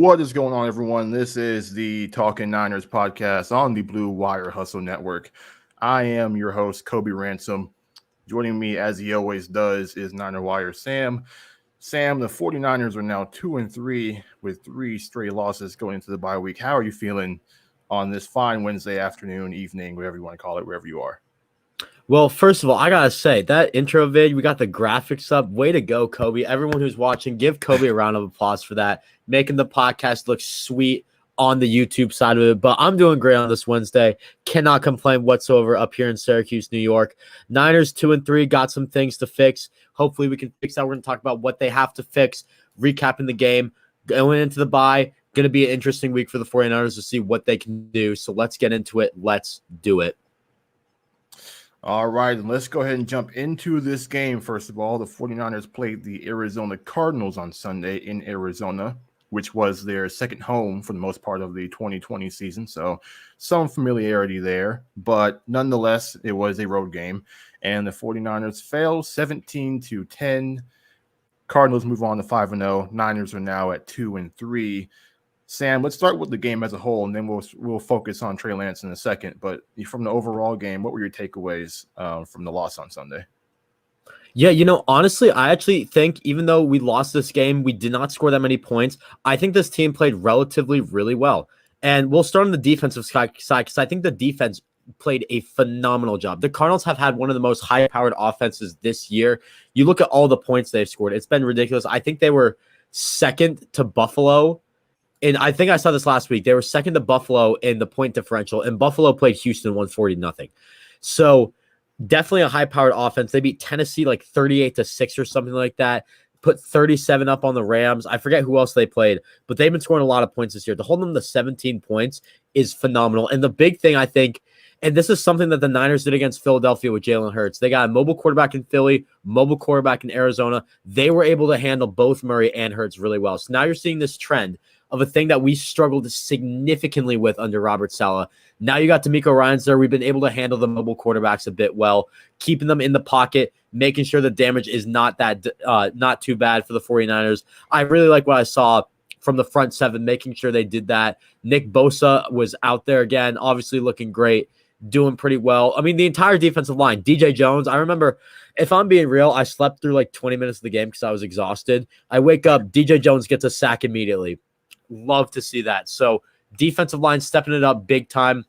What is going on, everyone? This is the Talkin Niners podcast on the Blue Wire Hustle Network. I am your host, Kobe Ransom. Joining me, as he always does, is Niner Wire Sam. Sam, the 49ers are now 2-3 with 3 straight losses going into the bye week. How are you feeling on this fine Wednesday afternoon, evening, whatever you want to call it, wherever you are? Well, first of all, I got to say, that intro vid, we got the graphics up. Way to go, Kobe. Everyone who's watching, give Kobe a round of applause for that, making the podcast look sweet on the YouTube side of it. But I'm doing great on this Wednesday. Cannot complain whatsoever up here in Syracuse, New York. Niners 2-3, got some things to fix. Hopefully we can fix that. We're going to talk about what they have to fix, recapping the game, going into the bye. Going to be an interesting week for the 49ers to see what they can do. So let's get into it. Let's do it. All right, and let's go ahead and jump into this game. First of all, the 49ers played the Arizona Cardinals on Sunday in Arizona, which was their second home for the most part of the 2020 season. So some familiarity there, but nonetheless, it was a road game. And the 49ers fell 17-10. Cardinals move on to 5-0. Niners are now at 2-3. Sam, let's start with the game as a whole, and then we'll focus on Trey Lance in a second. But from the overall game, what were your takeaways from the loss on Sunday? Yeah, honestly, I actually think even though we lost this game, we did not score that many points. I think this team played relatively really well. And we'll start on the defensive side because I think the defense played a phenomenal job. The Cardinals have had one of the most high-powered offenses this year. You look at all the points they've scored. It's been ridiculous. I think they were second to Buffalo. And I think I saw this last week. They were second to Buffalo in the point differential, and Buffalo played Houston 140-0. So definitely a high-powered offense. They beat Tennessee like 38-6 or something like that. Put 37 up on the Rams. I forget who else they played, but they've been scoring a lot of points this year. To hold them to 17 points is phenomenal. And the big thing, I think, and this is something that the Niners did against Philadelphia with Jalen Hurts. They got a mobile quarterback in Philly, mobile quarterback in Arizona. They were able to handle both Murray and Hurts really well. So now you're seeing this trend of a thing that we struggled significantly with under Robert Saleh. Now you got DeMeco Ryans there. We've been able to handle the mobile quarterbacks a bit well, keeping them in the pocket, making sure the damage is not too bad for the 49ers. I really like what I saw from the front seven, making sure they did that. Nick Bosa was out there again, obviously looking great, doing pretty well. I mean, the entire defensive line, DJ Jones, I remember, if I'm being real, I slept through like 20 minutes of the game because I was exhausted. I wake up, DJ Jones gets a sack immediately. Love to see that. So defensive line stepping it up big time.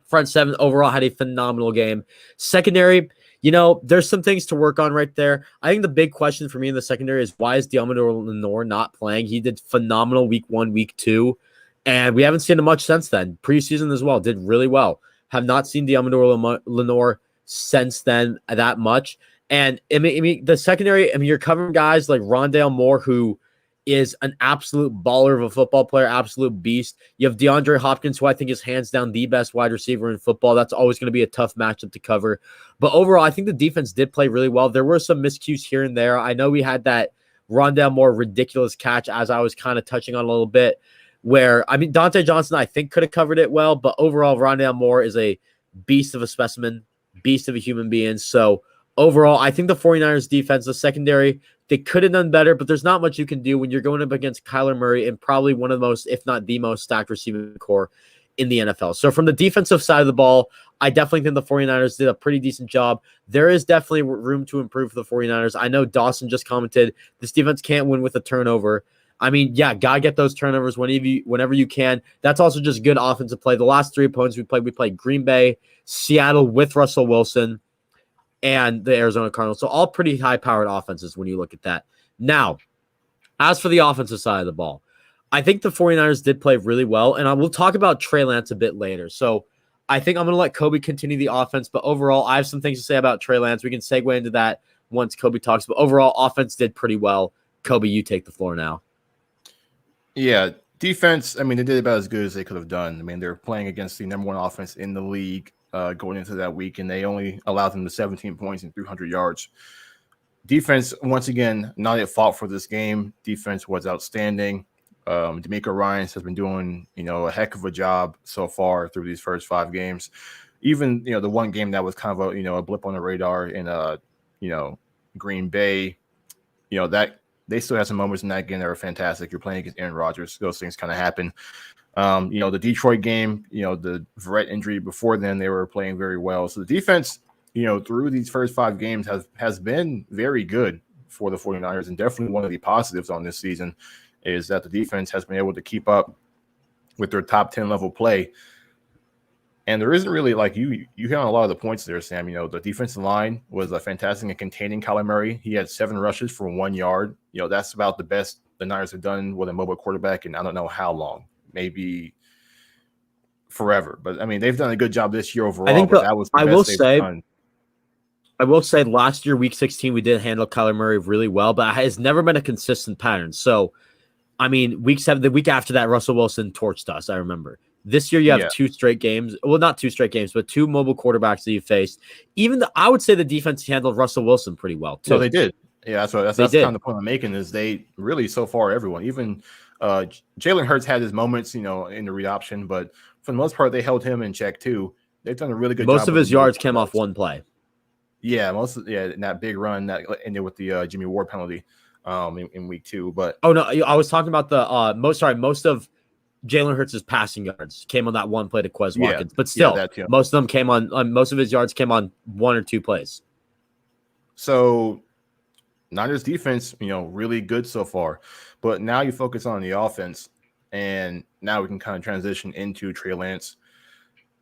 Front seven overall had a phenomenal game. Secondary, there's some things to work on right there. I think the big question for me in the secondary is why is Deommodore Lenoir not playing? He did phenomenal week 1, week 2, and we haven't seen him much since then. Preseason as well, did really well. Have not seen Deommodore Lenoir since then that much. And I mean, the secondary, you're covering guys like Rondale Moore, who is an absolute baller of a football player, absolute beast. You have DeAndre Hopkins, who I think is hands down the best wide receiver in football. That's always going to be a tough matchup to cover. But overall, I think the defense did play really well. There were some miscues here and there. I know we had that Rondale Moore ridiculous catch, as I was kind of touching on a little bit, where, Dante Johnson, I think, could have covered it well. But overall, Rondale Moore is a beast of a specimen, beast of a human being. So overall, I think the 49ers defense, the secondary, they could have done better, but there's not much you can do when you're going up against Kyler Murray and probably one of the most, if not the most, stacked receiving core in the NFL. So from the defensive side of the ball, I definitely think the 49ers did a pretty decent job. There is definitely room to improve for the 49ers. I know Dawson just commented, this defense can't win with a turnover. Gotta get those turnovers whenever you can. That's also just good offensive play. The last 3 opponents we played Green Bay, Seattle with Russell Wilson, and the Arizona Cardinals. So all pretty high-powered offenses when you look at that. Now, as for the offensive side of the ball, I think the 49ers did play really well, and I will talk about Trey Lance a bit later. So I think I'm going to let Kobe continue the offense, but overall, I have some things to say about Trey Lance. We can segue into that once Kobe talks, but overall, offense did pretty well. Kobe, you take the floor now. Yeah, defense, they did about as good as they could have done. They're playing against the number 1 offense in the league going into that week, and they only allowed them to 17 points and 300 yards. Defense, once again, not at fault for this game. Defense was outstanding. DeMeco Ryans has been doing, a heck of a job so far through these first 5 games. Even, the one game that was kind of a blip on the radar in, Green Bay, that they still had some moments in that game that were fantastic. You're playing against Aaron Rodgers. Those things kind of happen. The Detroit game, the Verrett injury before then, they were playing very well. So the defense, through these first 5 games has been very good for the 49ers, and definitely one of the positives on this season is that the defense has been able to keep up with their top 10 level play. And there isn't really, like, you hit on a lot of the points there, Sam. The defensive line was fantastic in containing Kyler Murray. He had 7 rushes for 1 yard. That's about the best the Niners have done with a mobile quarterback in I don't know how long, maybe forever. But I mean, they've done a good job this year overall. I think but that was the best they've done. I will say last year, week 16, we did handle Kyler Murray really well, but it's never been a consistent pattern. So, I mean, week 7, the week after that, Russell Wilson torched us, I remember. This year, you have 2 straight games. Well, not 2 straight games, but 2 mobile quarterbacks that you faced. I would say the defense handled Russell Wilson pretty well, too. No, they did. Yeah, that's kind of the point I'm making is they really, so far, everyone, even Jalen Hurts had his moments, in the read option, but for the most part, they held him in check, too. They've done a really good job. Most of his yards came off one play. Yeah, in that big run that ended with the Jimmy Ward penalty in week 2. But no, I was talking about the most of Jalen Hurts' passing yards came on that one play to Quez Watkins, but still, most of them came on most of his yards came on 1 or 2 plays. So Niners defense, really good so far. But now you focus on the offense, and now we can kind of transition into Trey Lance.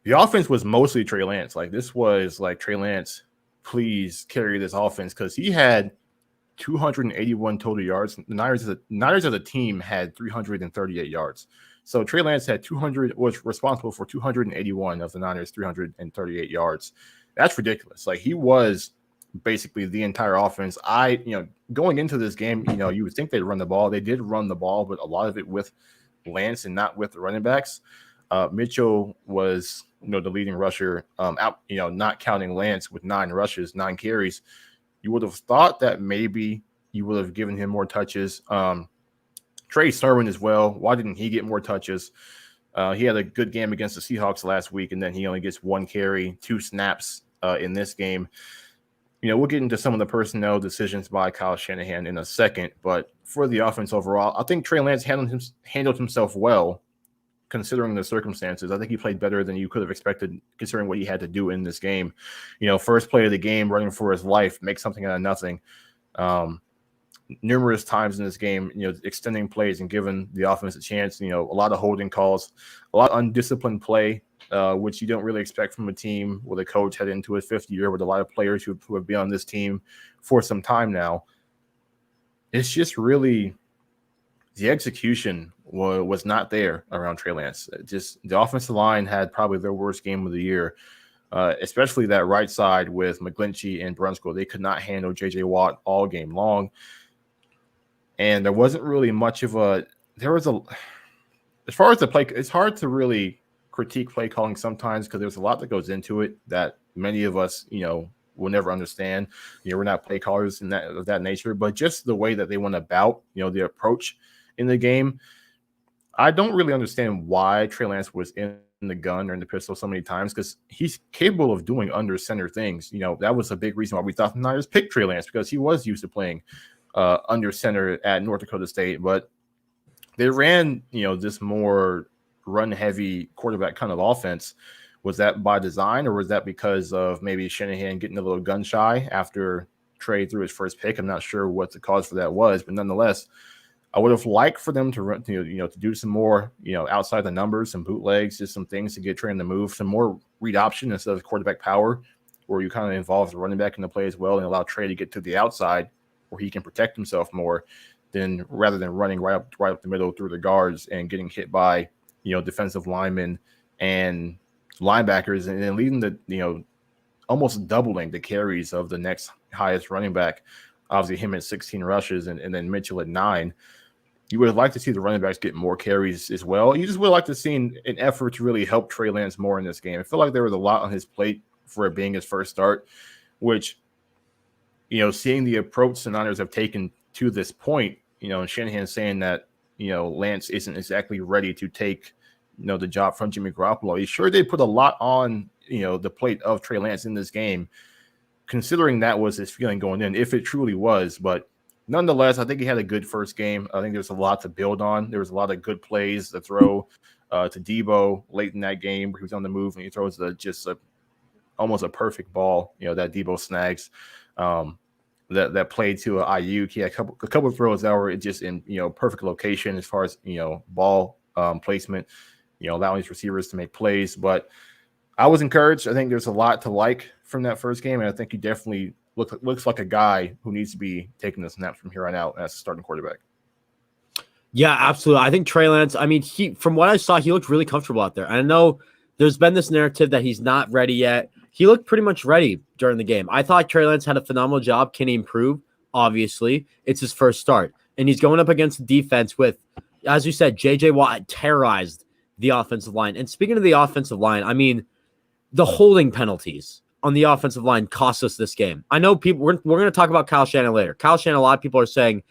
The offense was mostly Trey Lance. Like, this was like, Trey Lance, please carry this offense, because he had 281 total yards. The Niners as a team had 338 yards. So Trey Lance was responsible for 281 of the Niners' 338 yards. That's ridiculous. Like, he was basically the entire offense. Going into this game, you would think they'd run the ball. They did run the ball, but a lot of it with Lance and not with the running backs. Mitchell was, the leading rusher out, not counting Lance with 9 rushes, 9 carries. You would have thought that maybe you would have given him more touches. Trey Sermon as well. Why didn't he get more touches? He had a good game against the Seahawks last week, and then he only gets 1 carry, 2 snaps in this game. We'll get into some of the personnel decisions by Kyle Shanahan in a second, but for the offense overall, I think Trey Lance handled himself well, considering the circumstances. I think he played better than you could have expected, considering what he had to do in this game. First play of the game, running for his life, make something out of nothing. Numerous times in this game, extending plays and giving the offense a chance. A lot of holding calls, a lot of undisciplined play, which you don't really expect from a team with a coach heading into his 5th year with a lot of players who have been on this team for some time now. It's just really the execution was not there around Trey Lance. Just the offensive line had probably their worst game of the year, especially that right side with McGlinchey and Brunskill. They could not handle J.J. Watt all game long. And there wasn't really much of as far as the play, it's hard to really critique play calling sometimes because there's a lot that goes into it that many of us, will never understand. We're not play callers of that nature, but just the way that they went about, the approach in the game. I don't really understand why Trey Lance was in the gun or in the pistol so many times, because he's capable of doing under center things. That was a big reason why we thought the Niners picked Trey Lance, because he was used to playing under center at North Dakota State. But they ran, this more run heavy quarterback kind of offense. Was that by design, or was that because of maybe Shanahan getting a little gun shy after Trey threw his first pick? I'm not sure what the cause for that was, but nonetheless, I would have liked for them to run, to do some more, outside the numbers, some bootlegs, just some things to get Trey in the move, some more read option instead of quarterback power, where you kind of involve the running back in the play as well and allow Trey to get to the outside where he can protect himself more, rather than running right up the middle through the guards and getting hit by, defensive linemen and linebackers, and then leading the, almost doubling the carries of the next highest running back. Obviously, him at 16 rushes and then Mitchell at 9. You would have liked to see the running backs get more carries as well. You just would like to see an effort to really help Trey Lance more in this game. I feel like there was a lot on his plate for it being his first start, which, seeing the approach the Niners have taken to this point, and Shanahan saying that, Lance isn't exactly ready to take, the job from Jimmy Garoppolo. He sure did put a lot on, the plate of Trey Lance in this game, considering that was his feeling going in, if it truly was. But nonetheless, I think he had a good first game. I think there's a lot to build on. There was a lot of good plays to throw to Debo late in that game where he was on the move and he throws almost a perfect ball, that Debo snags. That play to Ayuk. He had a couple of throws that were just in perfect location as far as ball placement, allowing his receivers to make plays. But I was encouraged. I think there's a lot to like from that first game, and I think he definitely looks like a guy who needs to be taking the snaps from here on out as a starting quarterback. Yeah, absolutely. I think Trey Lance, I mean, from what I saw, he looked really comfortable out there. I know there's been this narrative that he's not ready yet. He looked pretty much ready during the game. I thought Trey Lance had a phenomenal job. Can he improve? Obviously, it's his first start. And he's going up against the defense with, as you said, J.J. Watt terrorized the offensive line. And speaking of the offensive line, I mean, the holding penalties on the offensive line cost us this game. I know we're going to talk about Kyle Shanahan later. Kyle Shanahan, a lot of people are saying,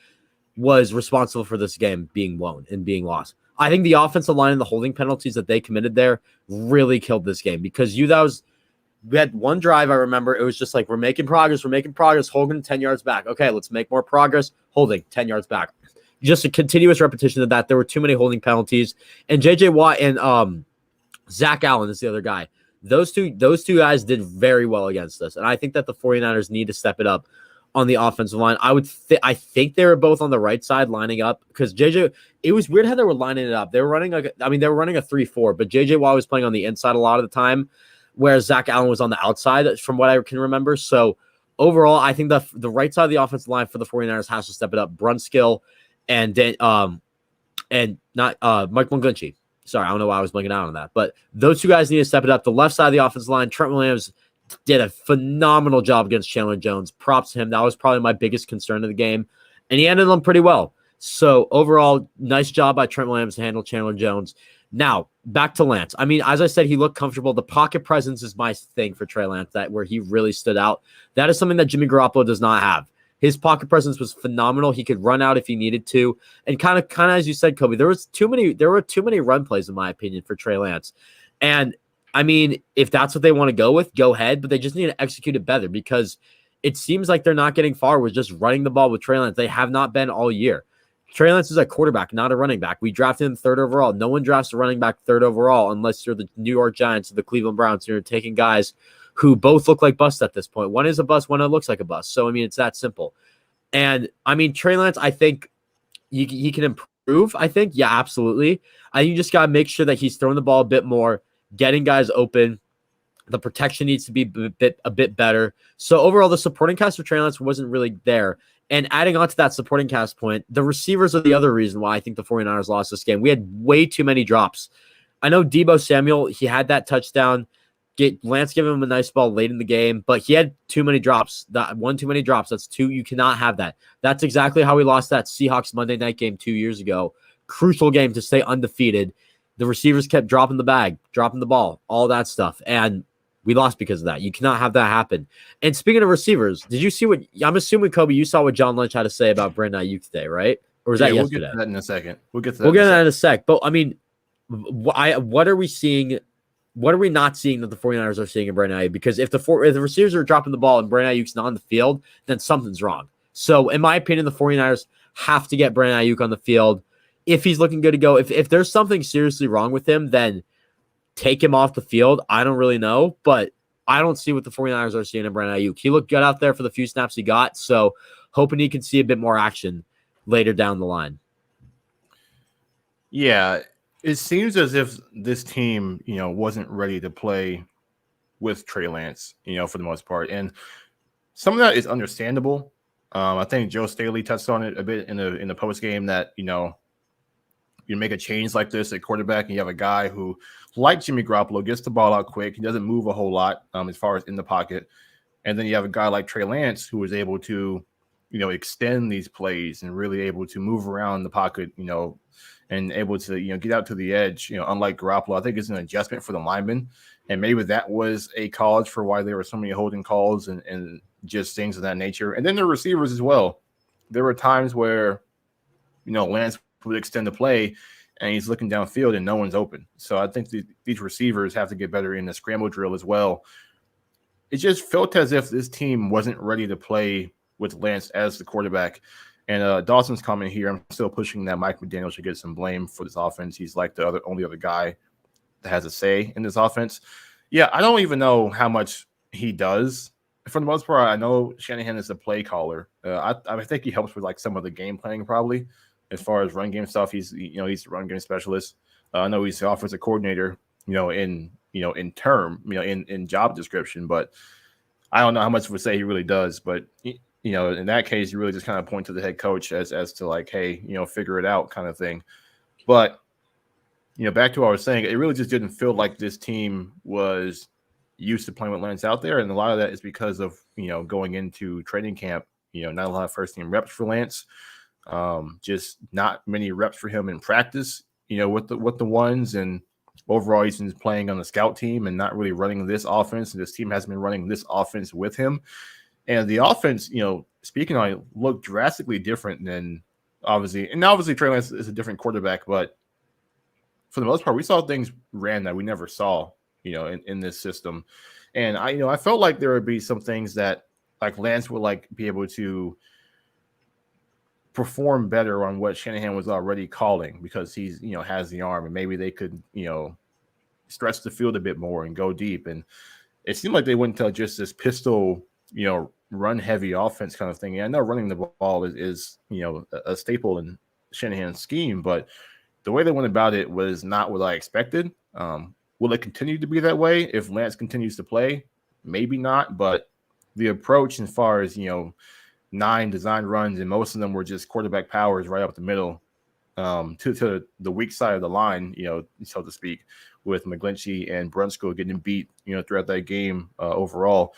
was responsible for this game being won and being lost. I think the offensive line and the holding penalties that they committed there really killed this game because we had one drive. I remember it was just like, we're making progress. Holding 10 yards back. Okay, let's make more progress. Holding 10 yards back. Just a continuous repetition of that. There were too many holding penalties. And J.J. Watt and Zach Allen is the other guy. Those two guys did very well against us. And I think that the 49ers need to step it up on the offensive line. I think they were both on the right side lining up because JJ, it was weird how they were lining it up. They were running a 3-4, but JJ Watt was playing on the inside a lot of the time, whereas Zach Allen was on the outside from what I can remember. So overall, I think the right side of the offensive line for the 49ers has to step it up. Brunskill and not Mike McGlinchey. Sorry, I don't know why I was blinking out on that, but those two guys need to step it up. The left side of the offensive line, Trent Williams did a phenomenal job against Chandler Jones. Props to him. That was probably my biggest concern of the game, and he handled them pretty well. So overall, nice job by Trent Williams to handle Chandler Jones. Now, back to Lance. I mean, as I said, he looked comfortable. The pocket presence is my thing for Trey Lance, where he really stood out. That is something that Jimmy Garoppolo does not have. His pocket presence was phenomenal. He could run out if he needed to. And kind of as you said, Kobe, there were too many run plays, in my opinion, for Trey Lance. And I mean, if that's what they want to go with, go ahead, but they just need to execute it better because it seems like they're not getting far with just running the ball with Trey Lance. They have not been all year. Trey Lance is a quarterback, not a running back. We drafted him 3rd overall. No one drafts a running back 3rd overall unless you're the New York Giants or the Cleveland Browns. You're taking guys who both look like busts at this point. One is a bust, one looks like a bust. So, I mean, it's that simple. And, I mean, Trey Lance, I think he can improve, I think. Yeah, absolutely. I think you just got to make sure that he's throwing the ball a bit more, getting guys open. The protection needs to be a bit better. So, overall, the supporting cast for Trey Lance wasn't really there. And adding on to that supporting cast point, the receivers are the other reason why I think the 49ers lost this game. We had way too many drops. I know Deebo Samuel, he had that touchdown. Lance gave him a nice ball late in the game, but he had too many drops. One too many drops. That's two. You cannot have that. That's exactly how we lost that Seahawks Monday night game 2 years ago. Crucial game to stay undefeated. The receivers kept dropping the ball, all that stuff. And we lost because of that. You cannot have that happen. And speaking of receivers, did you see I'm assuming, Kobe, you saw what John Lynch had to say about Brandon Ayuk today, right? Or was that yesterday? We'll get to that in a second. We'll get to that in a sec. But, I mean, what are we seeing? What are we not seeing that the 49ers are seeing in Brandon Ayuk? Because if the receivers are dropping the ball and Brandon Ayuk's not on the field, then something's wrong. So, in my opinion, the 49ers have to get Brandon Ayuk on the field. If he's looking good to go, if there's something seriously wrong with him, then take him off the field. I don't really know, but I don't see what the 49ers are seeing in Brandon Ayuk. He looked good out there for the few snaps he got, so hoping he can see a bit more action later down the line. Yeah, it seems as if this team, wasn't ready to play with Trey Lance, for the most part. And some of that is understandable. I think Joe Staley touched on it a bit in the post game that, you make a change like this at quarterback and you have a guy who, like Jimmy Garoppolo, gets the ball out quick. He doesn't move a whole lot as far as in the pocket. And then you have a guy like Trey Lance who is able to, extend these plays and really able to move around the pocket, and able to, get out to the edge, unlike Garoppolo. I think it's an adjustment for the linemen. And maybe that was a cause for why there were so many holding calls and just things of that nature. And then the receivers as well. There were times where, Lance would extend the play and he's looking downfield and no one's open. So I think these receivers have to get better in the scramble drill as well. It just felt as if this team wasn't ready to play with Lance as the quarterback. And Dawson's comment here, I'm still pushing that Mike McDaniel should get some blame for this offense. He's like the only other guy that has a say in this offense. Yeah, I don't even know how much he does. For the most part, I know Shanahan is a play caller. I think he helps with like some of the game planning probably as far as run game stuff. He's a run game specialist. I know he's the offensive coordinator. In term, in job description, but I don't know how much of a say he really does. But in that case, you really just kind of point to the head coach as to like, hey, figure it out kind of thing. But back to what I was saying, it really just didn't feel like this team was used to playing with Lance out there, and a lot of that is because of going into training camp, not a lot of first team reps for Lance, just not many reps for him in practice, with the ones, and overall he's been playing on the scout team and not really running this offense, and this team hasn't been running this offense with him. And the offense, speaking on it, looked drastically different than obviously Trey Lance is a different quarterback, but for the most part, we saw things ran that we never saw, in this system. And I felt like there would be some things that like Lance would like be able to perform better on what Shanahan was already calling, because he's, has the arm, and maybe they could, stretch the field a bit more and go deep. And it seemed like they went to just this pistol, run heavy offense kind of thing. And I know running the ball is a staple in Shanahan's scheme, but the way they went about it was not what I expected. Will it continue to be that way if Lance continues to play? Maybe not, but the approach as far as, 9 design runs, and most of them were just quarterback powers right up the middle, to the weak side of the line, so to speak, with McGlinchey and Brunskill getting beat, throughout that game overall.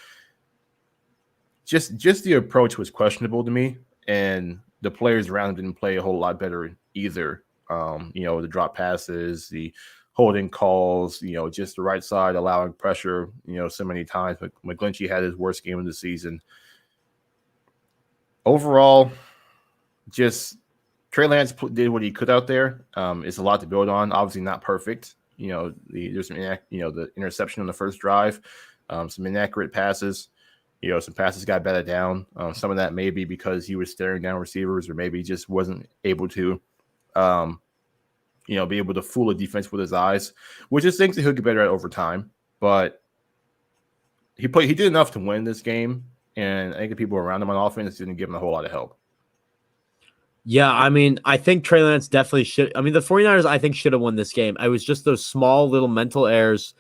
Just the approach was questionable to me, and the players around him didn't play a whole lot better either. The drop passes, the holding calls, just the right side allowing pressure, so many times. But McGlinchey had his worst game of the season. Overall, just Trey Lance did what he could out there. It's a lot to build on. Obviously not perfect. There's some the interception on the first drive, some inaccurate passes. Some passes got batted down. Some of that may be because he was staring down receivers, or maybe just wasn't able to be able to fool a defense with his eyes, which is things that he'll get better at over time. But he did enough to win this game, and I think the people around him on offense didn't give him a whole lot of help. Yeah, I think Trey Lance definitely should. The 49ers, I think, should have won this game. It was just those small little mental errors.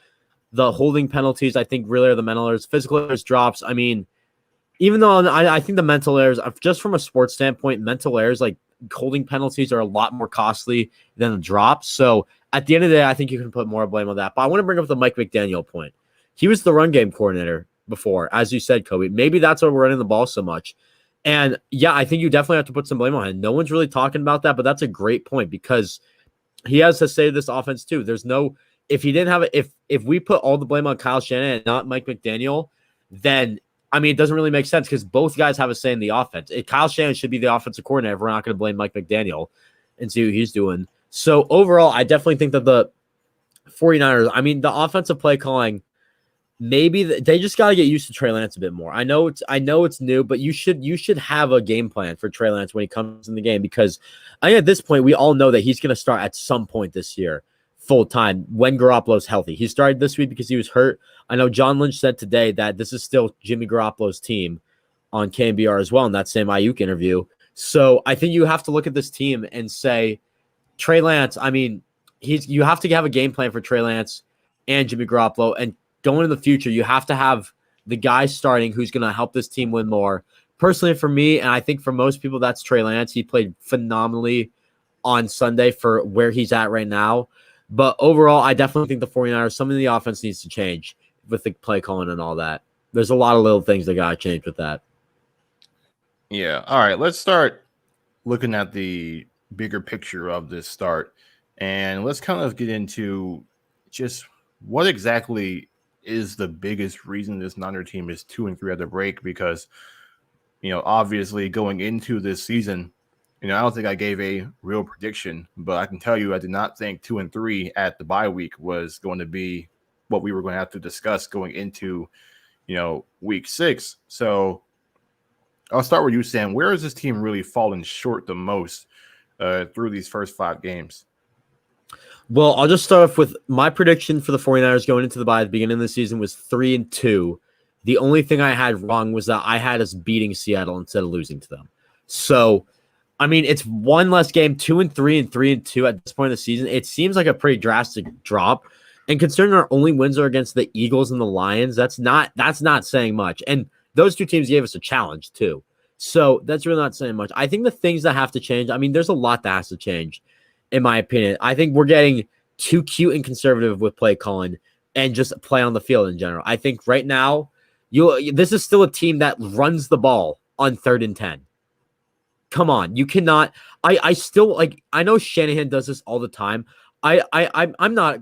The holding penalties, I think, really are the mental errors. Physical errors, drops. Even though I think the mental errors, just from a sports standpoint, mental errors like holding penalties are a lot more costly than the drops. So at the end of the day, I think you can put more blame on that. But I want to bring up the Mike McDaniel point. He was the run game coordinator before, as you said, Kobe. Maybe that's why we're running the ball so much. And yeah, I think you definitely have to put some blame on him. No one's really talking about that, but that's a great point, because he has to say this offense too. There's no, if he didn't have it, if we put all the blame on Kyle Shanahan and not Mike McDaniel, then it doesn't really make sense, because both guys have a say in the offense. Kyle Shanahan should be the offensive coordinator if we're not going to blame Mike McDaniel and see what he's doing. So overall, I definitely think that the 49ers, the offensive play calling, maybe they just got to get used to Trey Lance a bit more. I know it's new, but you should have a game plan for Trey Lance when he comes in the game, because I think at this point we all know that he's going to start at some point this year full time when Garoppolo's healthy. He started this week because he was hurt. I know John Lynch said today that this is still Jimmy Garoppolo's team on KNBR as well in that same Ayuk interview. So I think you have to look at this team and say Trey Lance. You have to have a game plan for Trey Lance and Jimmy Garoppolo, and going in the future, you have to have the guy starting who's going to help this team win more. Personally, for me, and I think for most people, that's Trey Lance. He played phenomenally on Sunday for where he's at right now. But overall, I definitely think the 49ers, some of the offense needs to change with the play calling and all that. There's a lot of little things that got to change with that. Yeah. All right. Let's start looking at the bigger picture of this start. And let's kind of get into just what exactly is the biggest reason this Niner team is 2-3 at the break, because, obviously going into this season, I don't think I gave a real prediction, but I can tell you I did not think 2-3 at the bye week was going to be what we were going to have to discuss going into, week 6. So I'll start with you, Sam. Where has this team really fallen short the most through these first 5 games? Well, I'll just start off with my prediction for the 49ers going into the bye at the beginning of the season was 3-2. The only thing I had wrong was that I had us beating Seattle instead of losing to them. So, I mean, it's one less game, 2-3 and 3-2 at this point of the season. It seems like a pretty drastic drop. And considering our only wins are against the Eagles and the Lions, that's not saying much. And those two teams gave us a challenge too. So that's really not saying much. I think the things that have to change, I mean, there's a lot that has to change, in my opinion. I think we're getting too cute and conservative with play calling and just play on the field in general. I think right now, this is still a team that runs the ball on 3rd and 10. Come on, you cannot. I still like. I know Shanahan does this all the time. I'm not.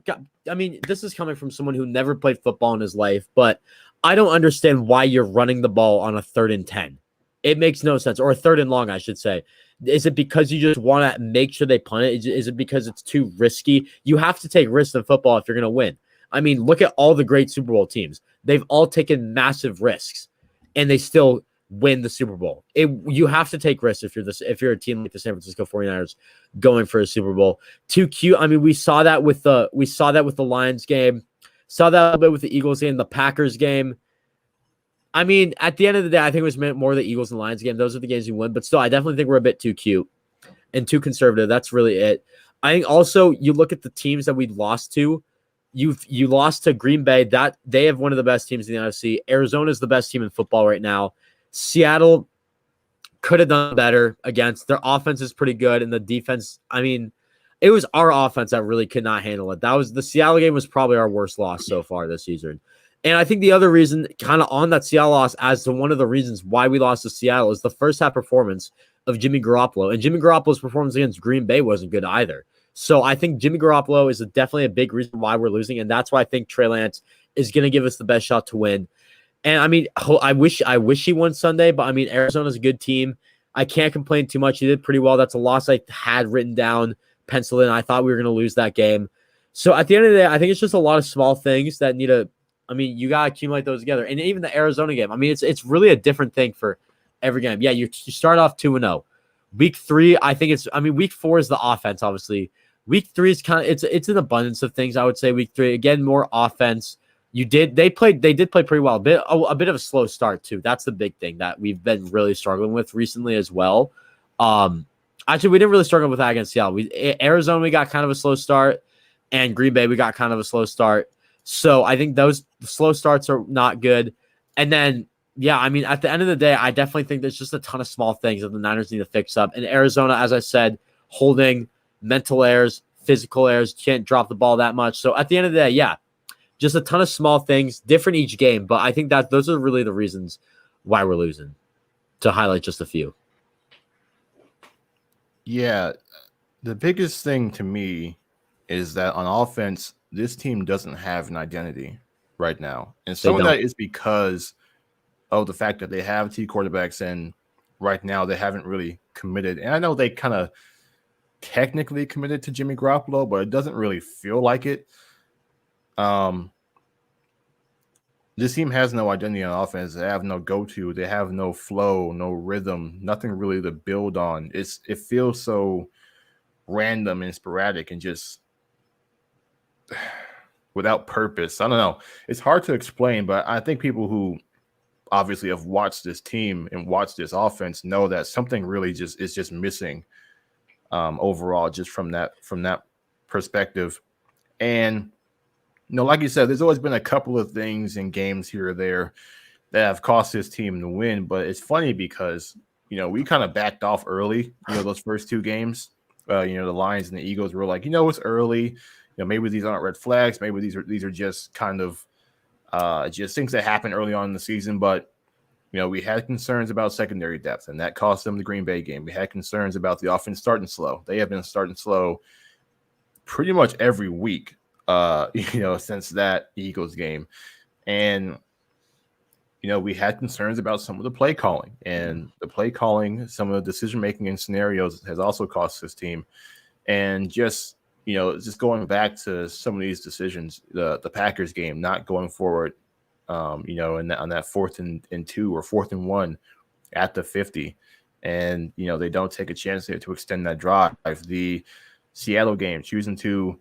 I mean, this is coming from someone who never played football in his life, but I don't understand why you're running the ball on a 3rd and 10. It makes no sense, or a 3rd and long, I should say. Is it because you just want to make sure they punt it? Is it because it's too risky? You have to take risks in football if you're going to win. I mean, look at all the great Super Bowl teams. They've all taken massive risks, and they still win the Super Bowl. You have to take risks if you're a team like the San Francisco 49ers going for a Super Bowl. Too cute. I mean, we saw that with the Lions game, saw that a little bit with the Eagles game, the Packers game. I mean, at the end of the day, I think it was more the Eagles and Lions game. Those are the games you win, but still, I definitely think we're a bit too cute and too conservative. That's really it. I think also you look at the teams that we lost to. You lost to Green Bay. That they have one of the best teams in the NFC. Arizona is the best team in football right now. Seattle could have done better against. Their offense is pretty good, and the defense, I mean, it was our offense that really could not handle it. The Seattle game was probably our worst loss so far this season. And I think the other reason, kind of on that Seattle loss, as to one of the reasons why we lost to Seattle, is the first half performance of Jimmy Garoppolo. And Jimmy Garoppolo's performance against Green Bay wasn't good either. So I think Jimmy Garoppolo is definitely a big reason why we're losing, and that's why I think Trey Lance is going to give us the best shot to win. And I mean, I wish he won Sunday, but I mean, Arizona's a good team. I can't complain too much. He did pretty well. That's a loss I had written down, penciled in. I thought we were going to lose that game. So at the end of the day, I think it's just a lot of small things that need to. I mean, you got to accumulate those together. And even the Arizona game, I mean, it's really a different thing for every game. Yeah, you start off 2-0. Week 3, I think week 4 is the offense, obviously. Week 3 is kind of it's an abundance of things, I would say. Week 3, again, more offense. They did play pretty well. A bit of a slow start too. That's the big thing that we've been really struggling with recently as well. Actually, we didn't really struggle with that against Seattle. Arizona, we got kind of a slow start, and Green Bay, we got kind of a slow start. So I think those slow starts are not good. And then, yeah, I mean, at the end of the day, I definitely think there's just a ton of small things that the Niners need to fix up. And Arizona, as I said, holding, mental errors, physical errors, can't drop the ball that much. So at the end of the day, yeah, just a ton of small things, different each game. But I think that those are really the reasons why we're losing, to highlight just a few. Yeah, the biggest thing to me is that on offense, this team doesn't have an identity right now. And some of that is because of the fact that they have 2 quarterbacks, and right now they haven't really committed. And I know they kind of technically committed to Jimmy Garoppolo, but it doesn't really feel like it. This team has no identity on offense. They have no go-to. They have no flow, no rhythm, nothing really to build on. It feels so random and sporadic and just without purpose. I don't know. It's hard to explain, but I think people who obviously have watched this team and watched this offense know that something really is just missing overall, just from that perspective. And like you said, there's always been a couple of things in games here or there that have cost this team to win. But it's funny because, we kind of backed off early, those first 2 games. The Lions and the Eagles were like, it's early. Maybe these aren't red flags. Maybe these are just kind of just things that happen early on in the season. But, we had concerns about secondary depth, and that cost them the Green Bay game. We had concerns about the offense starting slow. They have been starting slow pretty much every week. Since that Eagles game. And, we had concerns about some of the play calling, and the play calling, some of the decision-making in scenarios has also cost this team. And just going back to some of these decisions, the Packers game, not going forward, on that 4th and 2 or 4th and 1, at the 50. And, they don't take a chance there to extend that drive. The Seattle game, choosing to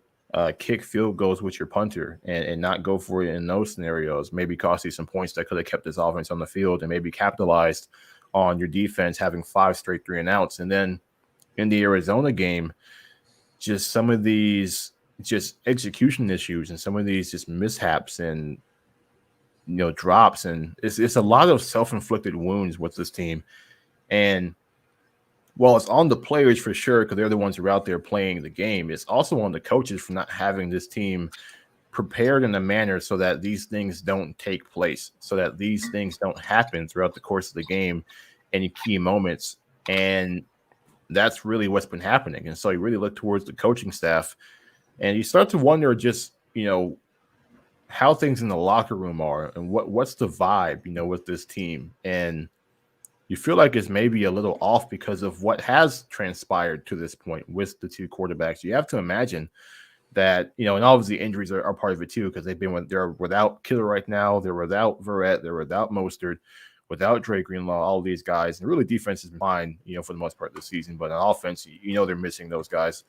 kick field goals with your punter and not go for it in those scenarios, maybe cost you some points that could have kept this offense on the field and maybe capitalized on your defense having 5 straight 3-and-outs. And then in the Arizona game, just some of these just execution issues and some of these just mishaps and drops, and it's a lot of self-inflicted wounds with this team. And while it's on the players for sure, because they're the ones who are out there playing the game, it's also on the coaches for not having this team prepared in a manner so that these things don't take place, so that these things don't happen throughout the course of the game, any key moments. And that's really what's been happening. And so you really look towards the coaching staff and you start to wonder just, how things in the locker room are and what's the vibe, with this team. And you feel like it's maybe a little off because of what has transpired to this point with the 2 quarterbacks. You have to imagine that, and obviously injuries are part of it too, because they're without Killer right now, they're without Verrett, they're without Mostert, without Dre Greenlaw, all these guys. And really defense is fine, for the most part this season. But on offense, they're missing those guys.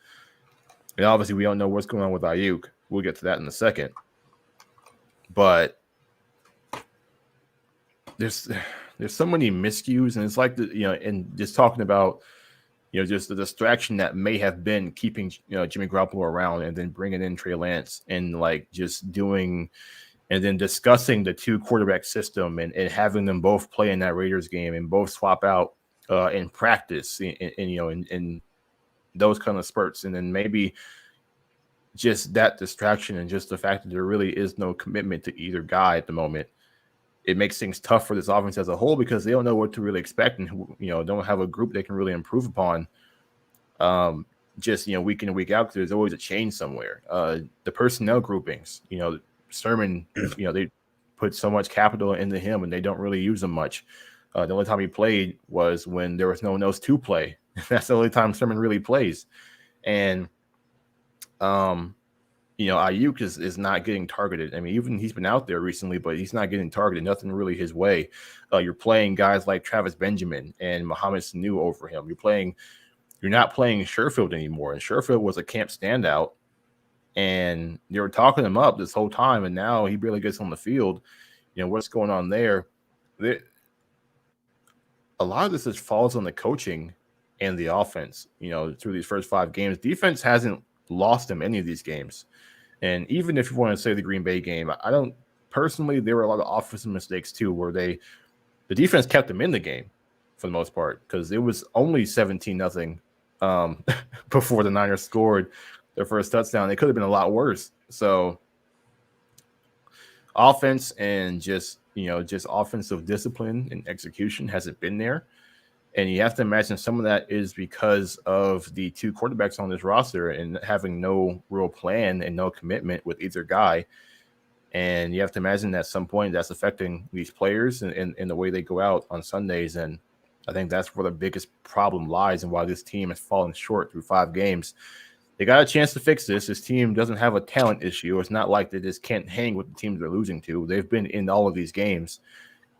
And obviously we don't know what's going on with Ayuk. We'll get to that in a second. But there's so many miscues, and it's like and just talking about just the distraction that may have been keeping Jimmy Garoppolo around, and then bringing in Trey Lance, and like just doing, and then discussing the 2 quarterback system, and having them both play in that Raiders game and both swap out in practice, in those kind of spurts, and then maybe just that distraction and just the fact that there really is no commitment to either guy at the moment. It makes things tough for this offense as a whole because they don't know what to really expect and, don't have a group they can really improve upon just, week in and week out, because there's always a change somewhere. The personnel groupings, Sermon, they put so much capital into him and they don't really use him much. The only time he played was when there was no one else to play. That's the only time Sermon really plays. And Ayuk is not getting targeted. I mean, even he's been out there recently, but he's not getting targeted. Nothing really his way. You're playing guys like Travis Benjamin and Mohamed Sanu over him. You're not playing Sherfield anymore. And Sherfield was a camp standout, and they were talking him up this whole time. And now he barely gets on the field. What's going on there? A lot of this just falls on the coaching and the offense. Through these first 5 games, defense hasn't lost them any of these games. And even if you want to say the Green Bay game, I don't personally, there were a lot of offensive mistakes too, where the defense kept them in the game for the most part, because it was only 17-0 before the Niners scored their first touchdown. It could have been a lot worse. So offense and just offensive discipline and execution hasn't been there. And you have to imagine some of that is because of the 2 quarterbacks on this roster and having no real plan and no commitment with either guy. And you have to imagine that at some point that's affecting these players and the way they go out on Sundays. And I think that's where the biggest problem lies and why this team has fallen short through 5 games. They got a chance to fix this. This team doesn't have a talent issue. It's not like they just can't hang with the teams they're losing to. They've been in all of these games.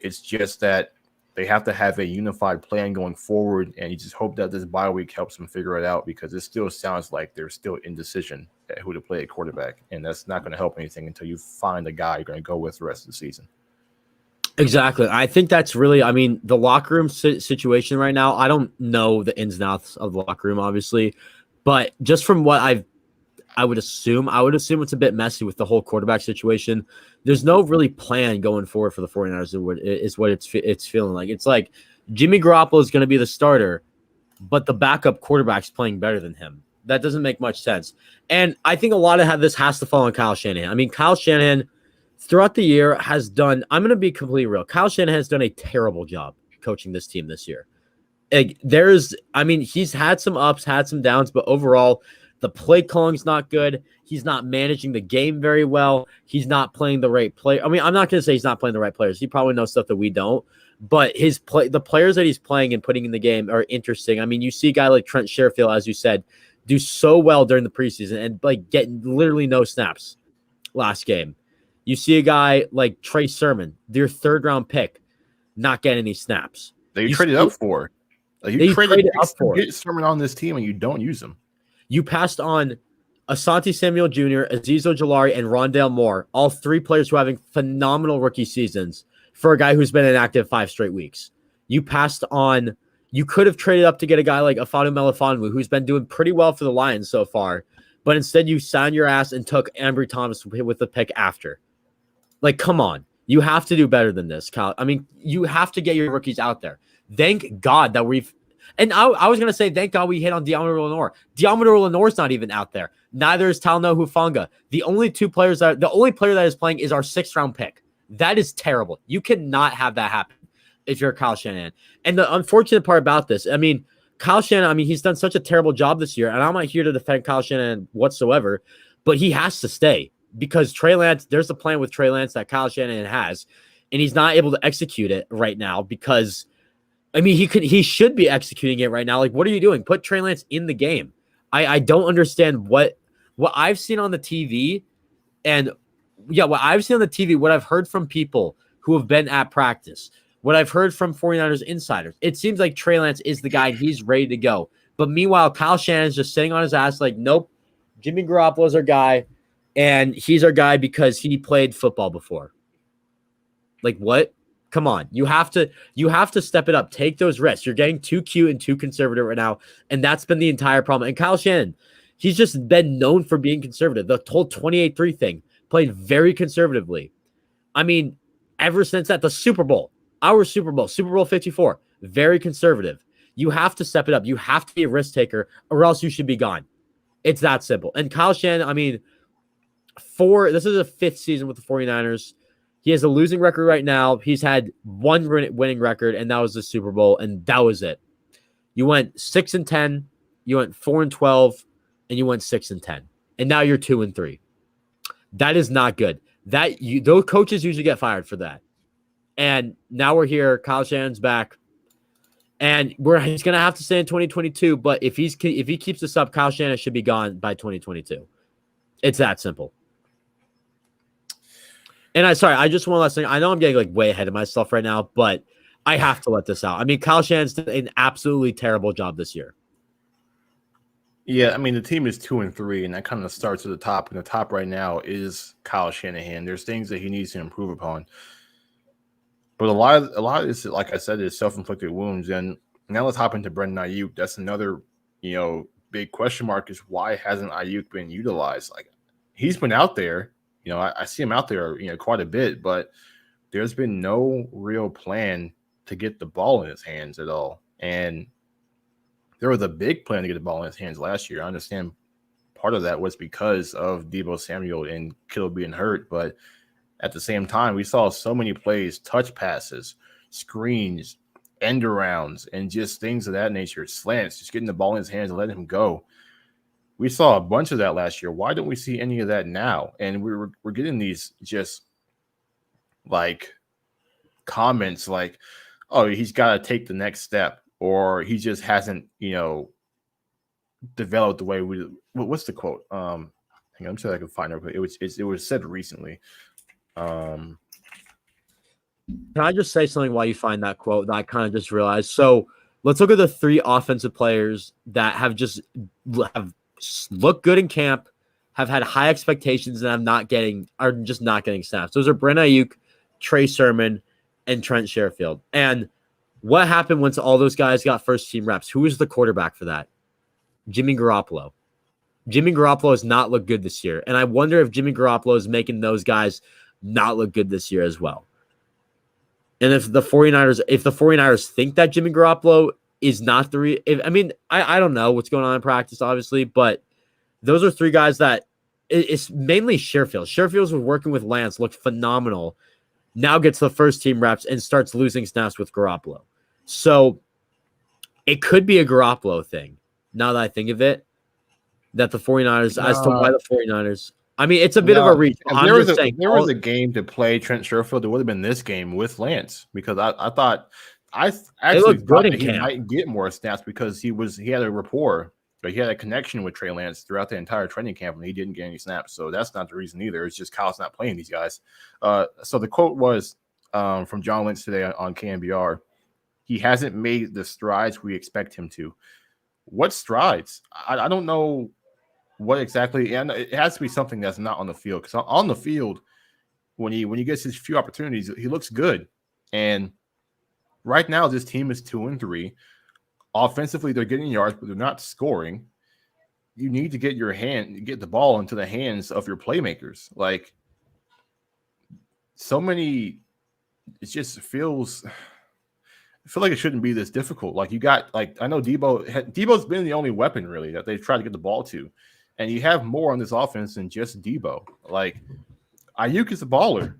It's just that they have to have a unified plan going forward, and you just hope that this bye week helps them figure it out, because it still sounds like they're still indecision at who to play at quarterback, and that's not going to help anything until you find a guy you're going to go with the rest of the season. Exactly. I think that's really, the locker room situation right now, I don't know the ins and outs of the locker room, obviously, but just from what I would assume it's a bit messy with the whole quarterback situation. There's no really plan going forward for the 49ers is what it's feeling like. It's like Jimmy Garoppolo is going to be the starter, but the backup quarterback's playing better than him. That doesn't make much sense. And I think a lot of this has to fall on Kyle Shanahan. Kyle Shanahan throughout the year has done, I'm going to be completely real, Kyle Shanahan has done a terrible job coaching this team this year. He's had some ups, had some downs, but overall, the play calling's not good. He's not managing the game very well. He's not playing the right play. I'm not going to say he's not playing the right players. He probably knows stuff that we don't. But the players that he's playing and putting in the game are interesting. You see a guy like Trent Sherfield, as you said, do so well during the preseason and get literally no snaps last game. You see a guy like Trey Sermon, their 3rd-round pick, not getting any snaps. that you traded up for. You traded picks up to for. get Sermon on this team, and you don't use them. You passed on Asante Samuel Jr., Azeez Ojulari, and Rondale Moore, all three players who are having phenomenal rookie seasons for a guy who's been inactive 5 straight weeks. You passed on. You could have traded up to get a guy like Afadu Melifonwu, who's been doing pretty well for the Lions so far, but instead you signed your ass and took Ambry Thomas with the pick after. Like, come on. You have to do better than this, Kyle. I mean, you have to get your rookies out there. Thank God that we've – and I was going to say thank God we hit on Diamador Lenore. Diamador Lenore's not even out there. Neither is Talno Hufanga. The only player that is playing is our 6th-round pick. That is terrible. You cannot have that happen if you're Kyle Shanahan. And the unfortunate part about this, I mean, Kyle Shanahan, I mean, he's done such a terrible job this year, and I'm not here to defend Kyle Shanahan whatsoever, but he has to stay because Trey Lance, there's a plan with Trey Lance that Kyle Shanahan has, and he's not able to execute it right now because, I mean, he should be executing it right now. Like, what are you doing? Put Trey Lance in the game. I don't understand what I've seen on the TV, and what I've seen on the TV, what I've heard from people who have been at practice, what I've heard from 49ers insiders, it seems like Trey Lance is the guy. He's ready to go. But meanwhile, Kyle Shanahan's just sitting on his ass like, nope, Jimmy Garoppolo's our guy, and he's our guy because he played football before. Like, what? Come on. You have to step it up. Take those risks. You're getting too cute and too conservative right now, and that's been the entire problem. And Kyle Shanahan, he's just been known for being conservative. The whole 28-3 thing, played very conservatively. I mean, ever since that, the Super Bowl, Super Bowl 54, very conservative. You have to step it up. You have to be a risk taker, or else you should be gone. It's that simple. And Kyle Shanahan, I mean, this is a 5th season with the 49ers. He has a losing record right now. He's had one winning record, and that was the Super Bowl, and that was it. You went 6-10, you went 4-12, and you went 6-10, and now you're 2-3. That is not good. Those coaches usually get fired for that. And now we're here. Kyle Shanahan's back, and he's gonna have to stay in 2022. But if he keeps this up, Kyle Shanahan should be gone by 2022. It's that simple. And I just one last thing. I know I'm getting like way ahead of myself right now, but I have to let this out. I mean, Kyle Shanahan's did an absolutely terrible job this year. Yeah, I mean, the team is 2-3, and that kind of starts at the top. And the top right now is Kyle Shanahan. There's things that he needs to improve upon. But a lot of this, like I said, is self-inflicted wounds. And now let's hop into Brendan Ayuk. That's another, big question mark is why hasn't Ayuk been utilized? Like, he's been out there. I see him out there, quite a bit, but there's been no real plan to get the ball in his hands at all. And there was a big plan to get the ball in his hands last year. I understand part of that was because of Deebo Samuel and Kittle being hurt, but at the same time, we saw so many plays, touch passes, screens, end arounds, and just things of that nature, slants, just getting the ball in his hands and letting him go. We saw a bunch of that last year. Why don't we see any of that now? And we're getting these just like comments like, oh, he's got to take the next step, or he just hasn't, developed the way we. What's the quote? Hang on, I'm sure I can find it. It was said recently. Can I just say something while you find that quote that I kind of just realized? So let's look at the 3 offensive players that have looked good in camp, have had high expectations, and are just not getting snaps. Those are Brent Ayuk, Trey Sermon, and Trent Sherfield. And what happened once all those guys got first-team reps? Who was the quarterback for that? Jimmy Garoppolo. Jimmy Garoppolo has not looked good this year, and I wonder if Jimmy Garoppolo is making those guys not look good this year as well. And if the 49ers think that Jimmy Garoppolo is not I don't know what's going on in practice, obviously, but those are 3 guys that it's mainly Sherfield. Sherfield's was working with Lance, looked phenomenal. Now gets the first team reps and starts losing snaps with Garoppolo. So it could be a Garoppolo thing. Now that I think of it, that the 49ers, as to why the 49ers. I mean, it's a bit of a reach. If there was a game to play Trent Sherfield, it would have been this game with Lance, because I actually thought that he might get more snaps because he had a rapport, but he had a connection with Trey Lance throughout the entire training camp, and he didn't get any snaps. So that's not the reason either. It's just Kyle's not playing these guys. So the quote was from John Lynch today on KNBR. he hasn't made the strides we expect him to. What strides? I don't know what exactly, and it has to be something that's not on the field, because on the field, when he gets his few opportunities, he looks good. And right now, this team is 2-3. Offensively, they're getting yards, but they're not scoring. You need to get the ball into the hands of your playmakers. Like, so many, it just feels. I feel like it shouldn't be this difficult. Like, you got, like, I know Debo's been the only weapon really that they've tried to get the ball to, and you have more on this offense than just Debo. Like, Ayuk is a baller.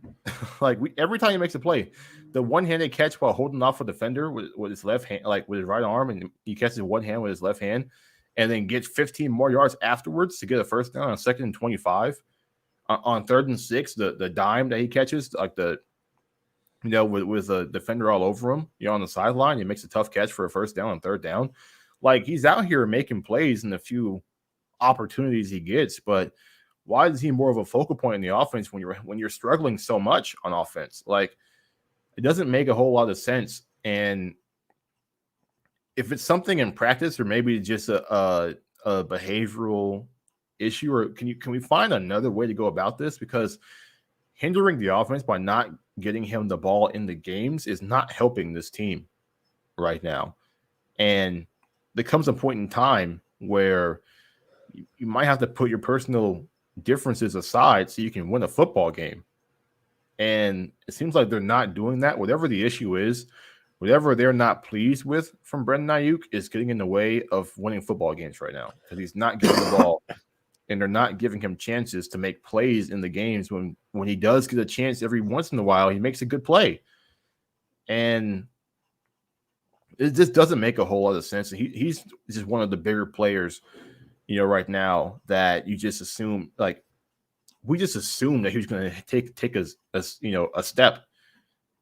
Like, every time he makes a play, the one-handed catch while holding off a defender with his left hand, like with his right arm, and he catches one hand with his left hand, and then gets 15 more yards afterwards to get a first down on 2nd and 25. On 3rd and 6, the dime that he catches, like with a defender all over him, on the sideline, he makes a tough catch for a first down on 3rd down. Like, he's out here making plays in the few opportunities he gets, but why is he more of a focal point in the offense when you're struggling so much on offense? Like, it doesn't make a whole lot of sense. And if it's something in practice, or maybe just a behavioral issue, or can we find another way to go about this? Because hindering the offense by not getting him the ball in the games is not helping this team right now. And there comes a point in time where you might have to put your personal differences aside so you can win a football game. And it seems like they're not doing that. Whatever the issue is, whatever they're not pleased with from Brandon Ayuk is getting in the way of winning football games right now, because he's not getting the ball, and they're not giving him chances to make plays in the games. When he does get a chance every once in a while, he makes a good play. And it just doesn't make a whole lot of sense. He's just one of the bigger players, right now, that you just assume, like, we just assumed that he was going to take a step,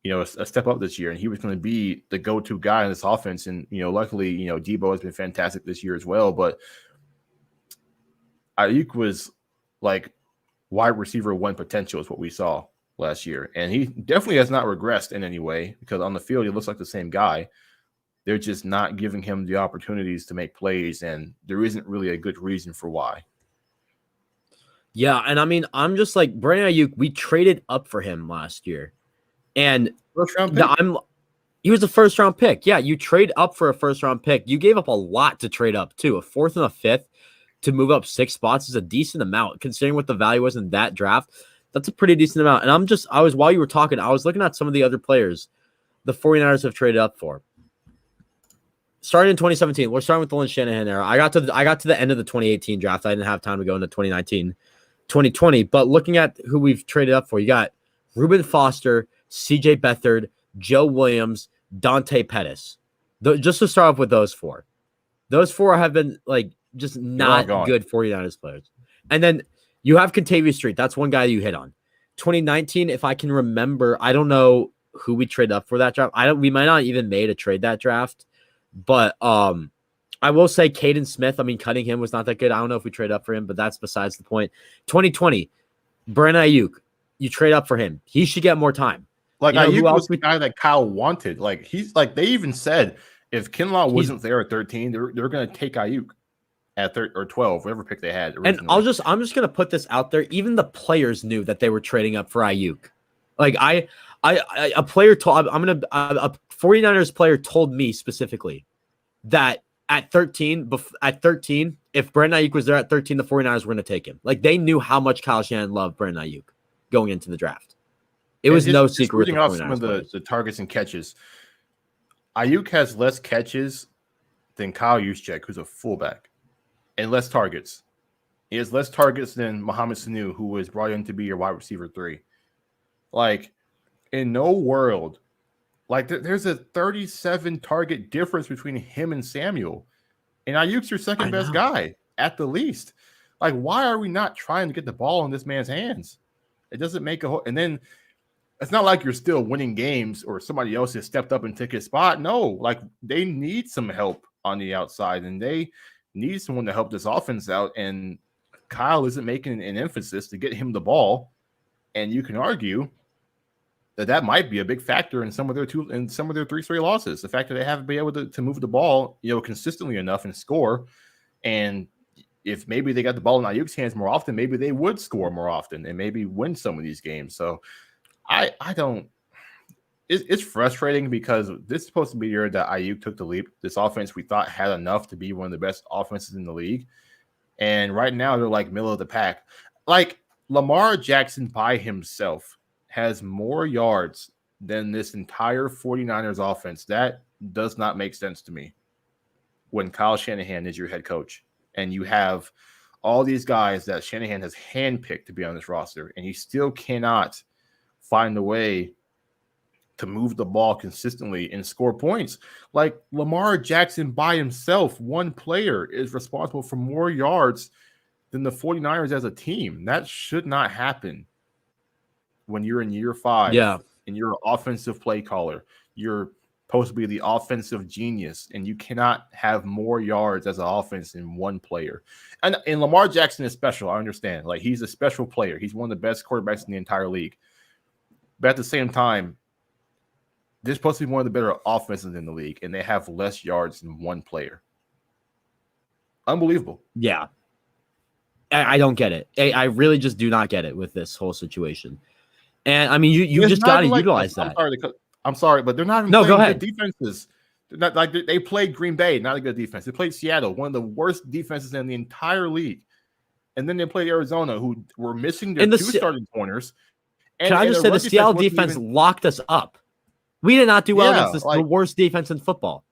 a step up this year, and he was going to be the go-to guy in this offense. And, luckily, Debo has been fantastic this year as well, but Ayuk was like wide receiver 1 potential is what we saw last year. And he definitely has not regressed in any way, because on the field, he looks like the same guy. They're just not giving him the opportunities to make plays, and there isn't really a good reason for why. Yeah, and I mean, I'm just like, Brandon Ayuk, we traded up for him last year. And first-round pick. He was a first-round pick. Yeah, you trade up for a first-round pick. You gave up a lot to trade up, too. A 4th and a 5th to move up 6 spots is a decent amount, considering what the value was in that draft. That's a pretty decent amount. And while you were talking, I was looking at some of the other players the 49ers have traded up for. Starting in 2017, we're starting with the Lynn Shanahan era. I got to the end of the 2018 draft. I didn't have time to go into 2019, 2020. But looking at who we've traded up for, you got Reuben Foster, CJ Beathard, Joe Williams, Dante Pettis. Just to start off with those 4. Those 4 have been like just not good 49ers players. And then you have Contavious Street. That's one guy you hit on. 2019, if I can remember, I don't know who we traded up for that draft. We might not even made a trade that draft. But I will say Caden Smith, I mean, cutting him was not that good. I don't know if we trade up for him, but that's besides the point. 2020, Brandon Ayuk, you trade up for him. He should get more time. Like, Ayuk was the guy that Kyle wanted. Like, he's like, they even said if Kinlaw wasn't there at 13, they're going to take Ayuk at 13 or 12, whatever pick they had originally. And I'm just going to put this out there. Even the players knew that they were trading up for Ayuk. Like, a player told, a 49ers player told me specifically that at 13, if Brandon Ayuk was there at 13, the 49ers were going to take him. Like, they knew how much Kyle Shanahan loved Brandon Ayuk going into the draft. It was no secret. Reading off some of the targets and catches, Ayuk has less catches than Kyle Juszczyk, who's a fullback, and less targets. He has less targets than Mohamed Sanu, who was brought in to be your wide receiver 3. Like, in no world, like, there's a 37 target difference between him and Samuel, and Ayuk's your second best guy at the least. Like, why are we not trying to get the ball in this man's hands? It doesn't make a whole. And then it's not like you're still winning games or somebody else has stepped up and took his spot. No, like, they need some help on the outside, and they need someone to help this offense out. And Kyle isn't making an emphasis to get him the ball. And you can argue that might be a big factor in some of their 3 straight losses. The fact that they haven't been able to move the ball, consistently enough and score. And if maybe they got the ball in Ayuk's hands more often, maybe they would score more often and maybe win some of these games. So I don't. It's frustrating because this is supposed to be the year that Ayuk took the leap. This offense we thought had enough to be one of the best offenses in the league. And right now they're like middle of the pack. Like Lamar Jackson by himself has more yards than this entire 49ers offense. That does not make sense to me when Kyle Shanahan is your head coach and you have all these guys that Shanahan has handpicked to be on this roster, and he still cannot find a way to move the ball consistently and score points. Like Lamar Jackson by himself, one player, is responsible for more yards than the 49ers as a team. That should not happen when you're in year 5 and you're an offensive play caller. You're supposed to be the offensive genius, and you cannot have more yards as an offense than one player. And Lamar Jackson is special. I understand. Like, he's a special player. He's one of the best quarterbacks in the entire league. But at the same time, they're supposed to be one of the better offenses in the league, and they have less yards than one player. Unbelievable. Yeah. I don't get it. I really just do not get it with this whole situation. And I mean, you just got to utilize that. I'm sorry, but they're not even playing good defenses. They're not, like, they played Green Bay, not a good defense. They played Seattle, one of the worst defenses in the entire league. And then they played Arizona, who were missing their 2 starting corners. Can I just say the Seattle defense locked us up? We did not do well against the worst defense in football.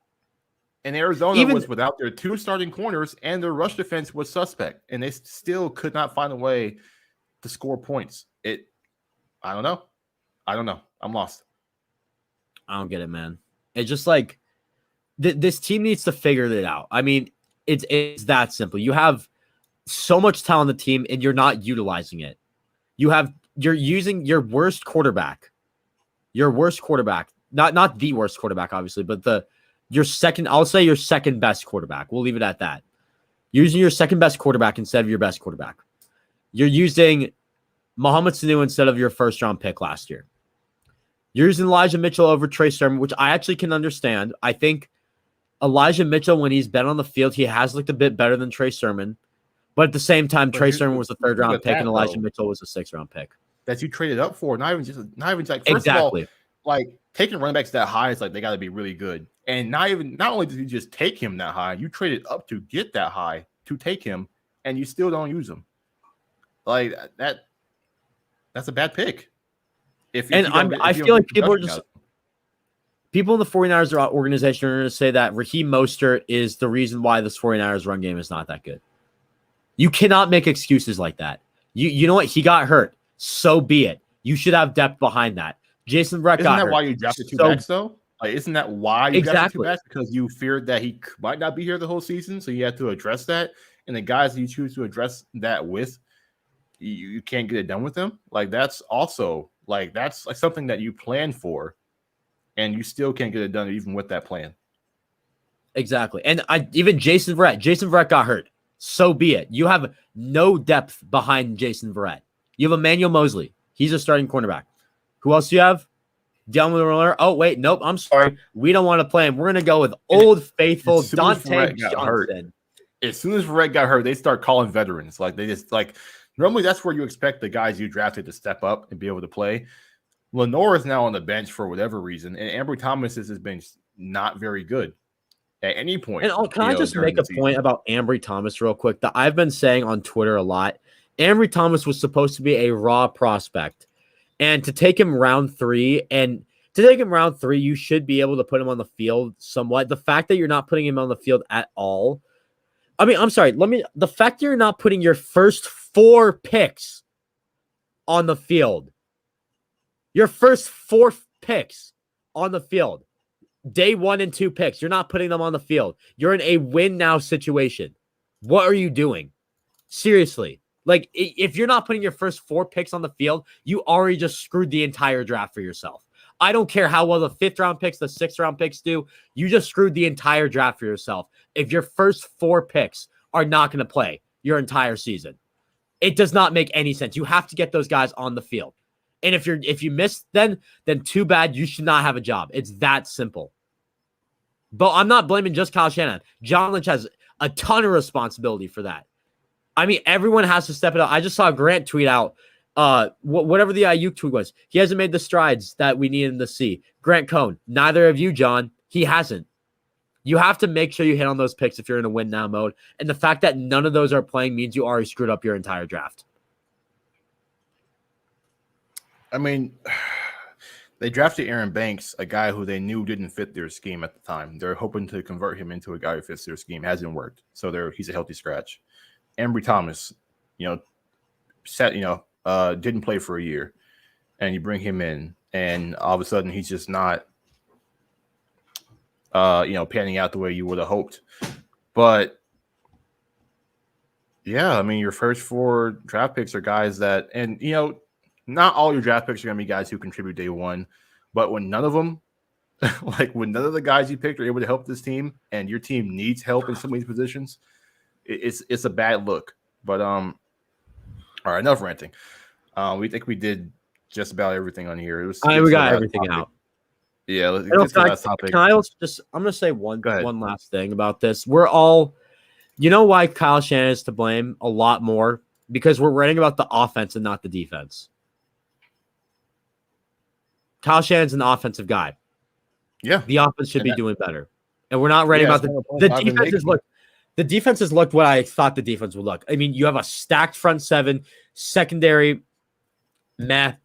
And Arizona was without their 2 starting corners, and their rush defense was suspect, and they still could not find a way to score points. I don't know. I'm lost. I don't get it, man. It's just like this team needs to figure it out. I mean, it's that simple. You have so much talent on the team, and you're not utilizing it. You're using your worst quarterback. Your worst quarterback. Not the worst quarterback, obviously, but your second best quarterback. We'll leave it at that. You're using your second best quarterback instead of your best quarterback. You're using Mohamed Sanu instead of your first round pick last year. You're using Elijah Mitchell over Trey Sermon, which I actually can understand. I think Elijah Mitchell, when he's been on the field, he has looked a bit better than Trey Sermon. But at the same time, Trey Sermon was a 3rd round pick, and Elijah Mitchell was a 6th round pick. That you traded up for, not even like, first of all, like, taking running backs that high is like they got to be really good. And not only did you just take him that high, you traded up to get that high to take him, and you still don't use him. Like that's a bad pick. I feel like people in the 49ers organization are going to say that Raheem Mostert is the reason why this 49ers run game is not that good. You cannot make excuses like that. You know what? He got hurt. So be it. You should have depth behind that. Jason Verrett got hurt. Isn't that why you drafted 2 backs, though? Like, isn't that why you drafted 2 backs? Because you feared that he might not be here the whole season, so you had to address that. And the guys you choose to address that with, you can't get it done with them. Like, that's also that's like something that you planned for, and you still can't get it done even with that plan. Exactly. And even Jason Verrett got hurt. So be it. You have no depth behind Jason Verrett. You have Emmanuel Mosley. He's a starting cornerback. Who else do you have? Delaware Miller. Oh, wait. Nope. I'm sorry. We don't want to play him. We're going to go with old faithful Dante Johnson. As soon as Verrett got hurt, they start calling veterans. Like, they just, like, normally that's where you expect the guys you drafted to step up and be able to play. Lenore is now on the bench for whatever reason, and Ambry Thomas has been not very good at any point. And can I just make a point about Ambry Thomas real quick that I've been saying on Twitter a lot? Ambry Thomas was supposed to be a raw prospect, and to take him round 3, you should be able to put him on the field somewhat. The fact that you're not putting him on the field at all, I mean, I'm sorry. The fact that you're not putting your first 4 picks on the field, your first 4 picks on the field, day 1 and 2 picks, you're not putting them on the field. You're in a win now situation. What are you doing? Seriously. Like, if you're not putting your first 4 picks on the field, you already just screwed the entire draft for yourself. I don't care how well the 5th round picks, the 6th round picks do. You just screwed the entire draft for yourself. If your first 4 picks are not going to play your entire season, it does not make any sense. You have to get those guys on the field. And if you miss, then too bad. You should not have a job. It's that simple. But I'm not blaming just Kyle Shanahan. John Lynch has a ton of responsibility for that. I mean, everyone has to step it up. I just saw Grant tweet out whatever the Ayuk tweet was. He hasn't made the strides that we need him to see. Grant Cohn, neither of you, John. He hasn't. You have to make sure you hit on those picks if you're in a win now mode. And the fact that none of those are playing means you already screwed up your entire draft. I mean, they drafted Aaron Banks, a guy who they knew didn't fit their scheme at the time. They're hoping to convert him into a guy who fits their scheme. Hasn't worked. So he's a healthy scratch. Embry Thomas, didn't play for a year. And you bring him in, and all of a sudden he's just not panning out the way you would have hoped. But yeah, I mean, your first 4 draft picks are guys that, and not all your draft picks are going to be guys who contribute day one, but when none of them, when none of the guys you picked are able to help this team, and your team needs help in some of these positions, it's a bad look. But all right, enough ranting. We think we did just about everything on here. We got everything out. Yeah, let's get to the last topic. Can I also I'm going to say one last thing about this. We're all, why Kyle Shanahan is to blame a lot more? Because we're writing about the offense and not the defense. Kyle Shanahan's an offensive guy. Yeah. The offense should be doing better. And we're not writing about the defenses. Look, the defenses looked what I thought the defense would look. I mean, you have a stacked front 7, secondary, meh.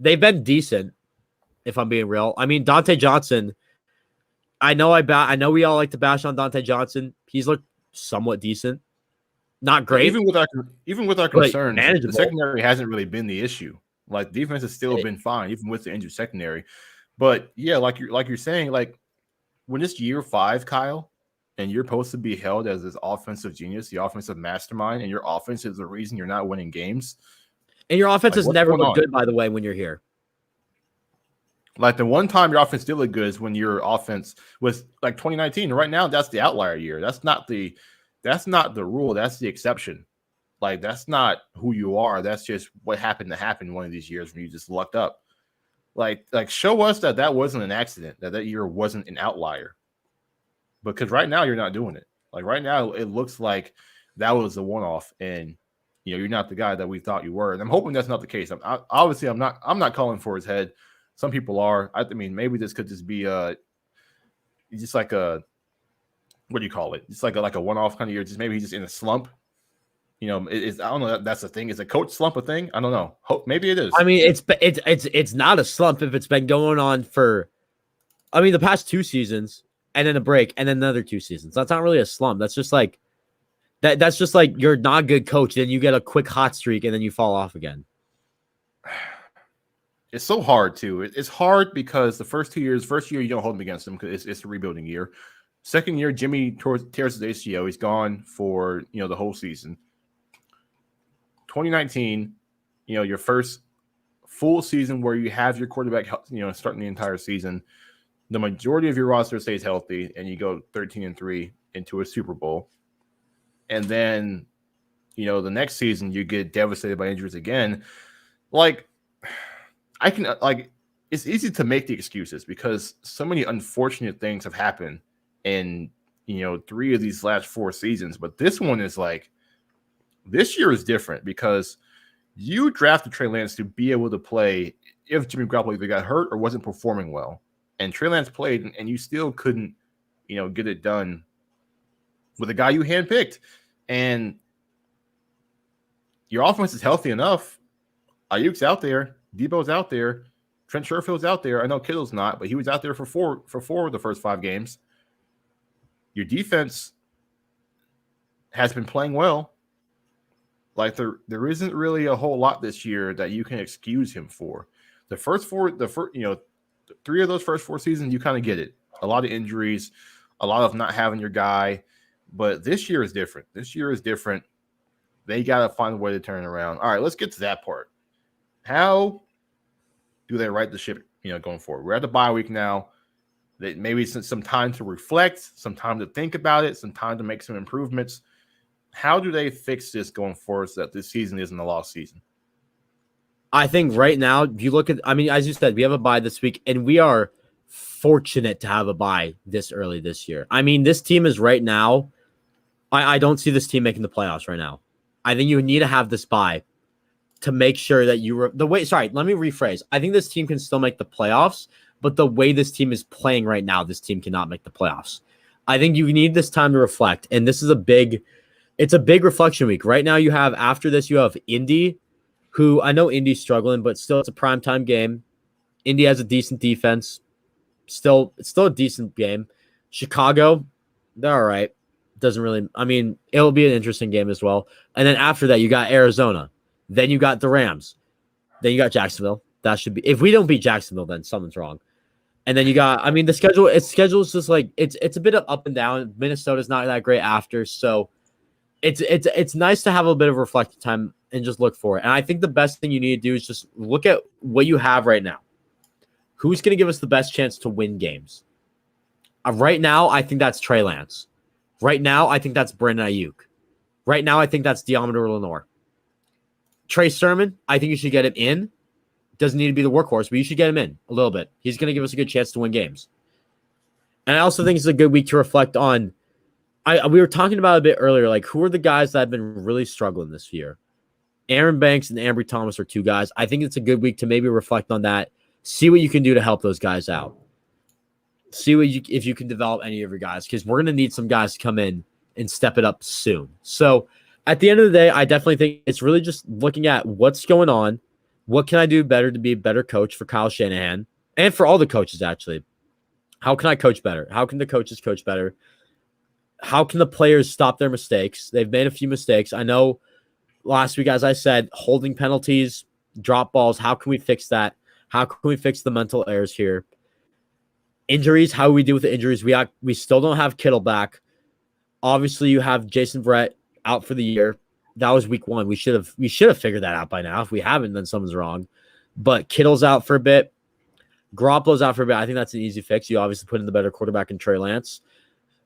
They've been decent, if I'm being real. I mean, Dante Johnson, I know we all like to bash on Dante Johnson. He's looked somewhat decent. Not great. Even with our concerns, the secondary hasn't really been the issue. Like, defense has still been fine, even with the injured secondary. But yeah, like you're saying, like, when it's year 5, Kyle, and you're supposed to be held as this offensive genius, the offensive mastermind, and your offense is the reason you're not winning games. And your offense has never looked good, by the way, when you're here. Like, the one time your offense did look good is when your offense was like 2019. Right now, that's the outlier year. That's not the rule. That's the exception. Like, that's not who you are. That's just what happened to happen one of these years when you just lucked up. Like show us that wasn't an accident, that year wasn't an outlier. Because right now you're not doing it. Like, right now it looks like that was a one-off, and you're not the guy that we thought you were. And I'm hoping that's not the case. I'm not calling for his head. Some people are. I mean, maybe this could just be just like a, what do you call it? It's like a one-off kind of year. Just maybe he's just in a slump. I don't know. That's the thing. Is a coach slump a thing? I don't know. Maybe it is. I mean, it's not a slump if it's been going on for, the past 2 seasons, and then a break, and then another 2 seasons. That's not really a slump. That's just like that. That's just like you're not a good coach. Then you get a quick hot streak, and then you fall off again. It's so hard too. It's hard because the first year you don't hold him against him because it's a rebuilding year. Second year, Jimmy tears his ACL. He's gone for the whole season. 2019, your first full season where you have your quarterback, starting the entire season. The majority of your roster stays healthy, and you go 13-3 into a Super Bowl. And then, the next season you get devastated by injuries again. Like, it's easy to make the excuses because so many unfortunate things have happened in 3 of these last 4 seasons. But this one is like, this year is different because you drafted Trey Lance to be able to play if Jimmy Garoppolo either got hurt or wasn't performing well. And Trey Lance played, and you still couldn't, get it done with a guy you handpicked. And your offense is healthy enough. Ayuk's out there. Debo's out there. Trent Sherfield's out there. I know Kittle's not, but he was out there for four of the first 5 games. Your defense has been playing well. Like, there isn't really a whole lot this year that you can excuse him for. The first 3 of those first 4 seasons, you kind of get it. A lot of injuries, a lot of not having your guy. But this year is different. They got to find a way to turn it around. All right, let's get to that part. How do they right the ship, going forward? We're at the bye week now. Maybe some time to reflect, some time to think about it, some time to make some improvements. How do they fix this going forward so that this season isn't a lost season? I think right now, you look at, I mean, as you said, we have a bye this week, and we are fortunate to have a bye this early this year. I mean, this team is right now, I don't see this team making the playoffs right now. I think you need to have this bye to make sure that let me rephrase. I think this team can still make the playoffs, but the way this team is playing right now, this team cannot make the playoffs. I think you need this time to reflect, and this is it's a big reflection week. Right now, after this, you have Indy, who I know Indy's struggling, but still it's a primetime game. Indy has a decent defense. It's still a decent game. Chicago, they're all right. Doesn't really, I mean, it'll be an interesting game as well. And then after that, you got Arizona. Then you got the Rams. Then you got Jacksonville. That should be, if we don't beat Jacksonville, then something's wrong. And then you got, I mean, the schedule is just like it's a bit of up and down. Minnesota's not that great after, so it's nice to have a bit of reflective time and just look for it. And I think the best thing you need to do is just look at what you have right now. Who's going to give us the best chance to win games? Right now, I think that's Trey Lance. Right now, I think that's Brandon Ayuk. Right now, I think that's Deommodore Lenoir. Trey Sermon, I think you should get him in. Doesn't need to be the workhorse, but you should get him in a little bit. He's going to give us a good chance to win games. And I also think it's a good week to reflect on. We were talking about it a bit earlier, like who are the guys that have been really struggling this year? Aaron Banks and Ambry Thomas are two guys. I think it's a good week to maybe reflect on that. See what you can do to help those guys out. See if you can develop any of your guys, because we're going to need some guys to come in and step it up soon. So at the end of the day, I definitely think it's really just looking at what's going on. What can I do better to be a better coach for Kyle Shanahan and for all the coaches, actually? How can I coach better? How can the coaches coach better? How can the players stop their mistakes? They've made a few mistakes. I know last week, as I said, holding penalties, drop balls. How can we fix that? How can we fix the mental errors here? Injuries, how do we deal with the injuries? We still don't have Kittle back. Obviously, you have Jason Verrett out for the year. That was week 1. We should have figured that out by now. If we haven't, then something's wrong. But Kittle's out for a bit. Garoppolo's out for a bit. I think that's an easy fix. You obviously put in the better quarterback in Trey Lance.